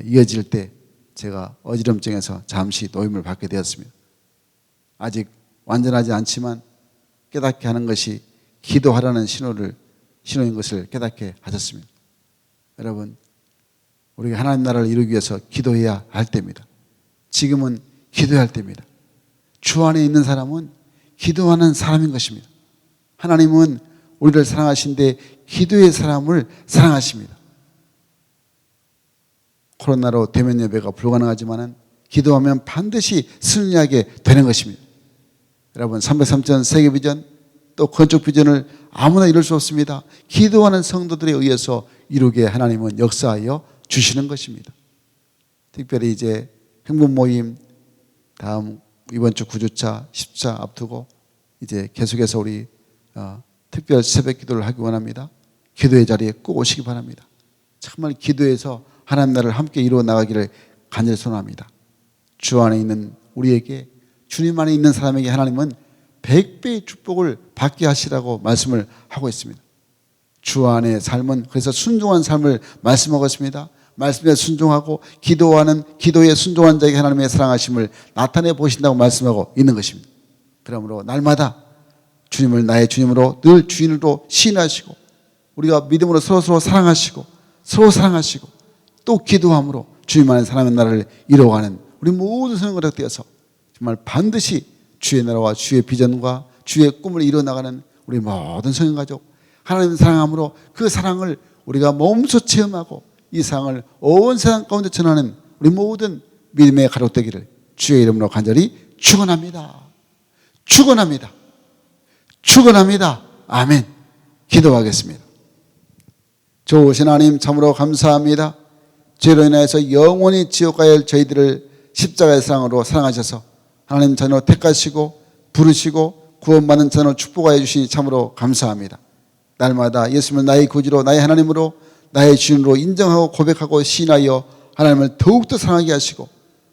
이어질 때 제가 어지럼증에서 잠시 노임을 받게 되었습니다. 아직 완전하지 않지만 깨닫게 하는 것이 기도하라는 신호인 것을 깨닫게 하셨습니다. 여러분, 우리가 하나님 나라를 이루기 위해서 기도해야 할 때입니다. 지금은 기도해야 할 때입니다. 주 안에 있는 사람은 기도하는 사람인 것입니다. 하나님은 우리를 사랑하신데 기도의 사람을 사랑하십니다. 코로나로 대면 예배가 불가능하지만 기도하면 반드시 승리하게 되는 것입니다. 여러분, 303전 세계 비전 또 건축 비전을 아무나 이룰 수 없습니다. 기도하는 성도들에 의해서 이루게 하나님은 역사하여 주시는 것입니다. 특별히 이제 행복 모임 다음 이번 주 9주차 10차 앞두고 이제 계속해서 우리 특별 새벽 기도를 하기 원합니다. 기도의 자리에 꼭 오시기 바랍니다. 정말 기도해서 하나님 나라를 함께 이루어 나가기를 간절히 소원합니다. 주 안에 있는 우리에게, 주님 안에 있는 사람에게 하나님은 100배의 축복을 받게 하시라고 말씀을 하고 있습니다. 주 안의 삶은 그래서 순종한 삶을 말씀하고 있습니다. 말씀에 순종하고 기도에 순종한 자에게 하나님의 사랑하심을 나타내 보신다고 말씀하고 있는 것입니다. 그러므로 날마다 주님을 나의 주님으로 늘 주인으로 시인하시고, 우리가 믿음으로 서로 사랑하시고 또 기도함으로 주님 안에 사람의 나라를 이루어가는 우리 모든 성도가 되어서 정말 반드시 주의 나라와 주의 비전과 주의 꿈을 이루어나가는 우리 모든 성인가족, 하나님을 사랑함으로 그 사랑을 우리가 몸소 체험하고 이 사랑을 온 세상 가운데 전하는 우리 모든 믿음의 가족 되기를 주의 이름으로 간절히 축원합니다. 축원합니다. 축원합니다. 아멘. 기도하겠습니다. 좋으신 하나님 참으로 감사합니다. 죄로 인하여서 영원히 지옥 가야 할 저희들을 십자가의 사랑으로 사랑하셔서 하나님 자녀로 택하시고 부르시고 구원받는 자녀로 축복하여 주시니 참으로 감사합니다. 날마다 예수님을 나의 구주로 나의 하나님으로 나의 주인으로 인정하고 고백하고 시인하여 하나님을 더욱더 사랑하게 하시고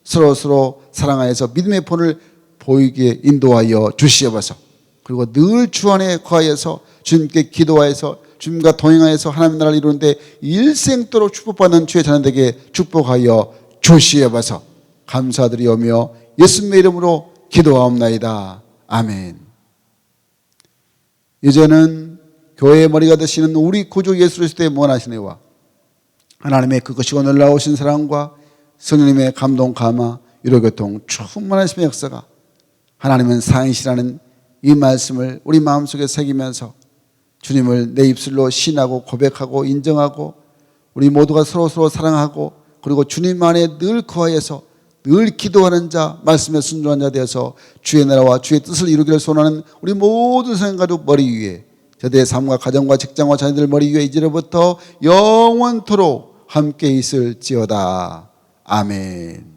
서로 사랑하여서 믿음의 본을 보이게 인도하여 주시옵소서. 그리고 늘 주 안에 거하여서 주님께 기도하여서 주님과 동행하여서 하나님 나라를 이루는데 일생도록 축복받는 주의 자녀들에게 축복하여 주시옵소서. 감사드리오며 예수님의 이름으로 기도하옵나이다. 아멘. 이제는 교회의 머리가 되시는 우리 구주 예수 그리스도의 무한하신 은혜와 하나님의 그것이고 놀라우신 사랑과 성령님의 감동 감화 위로교통 충만하심의 역사가 하나님은 사랑이시라는 이 말씀을 우리 마음속에 새기면서 주님을 내 입술로 신하고 고백하고 인정하고 우리 모두가 서로 사랑하고 그리고 주님 안에 늘 거하여서 늘 기도하는 자, 말씀에 순종한 자 되어서 주의 나라와 주의 뜻을 이루기를 소원하는 우리 모든 성가족 머리 위에 저들의 삶과 가정과 직장과 자녀들 머리 위에 이제로부터 영원토록 함께 있을지어다. 아멘.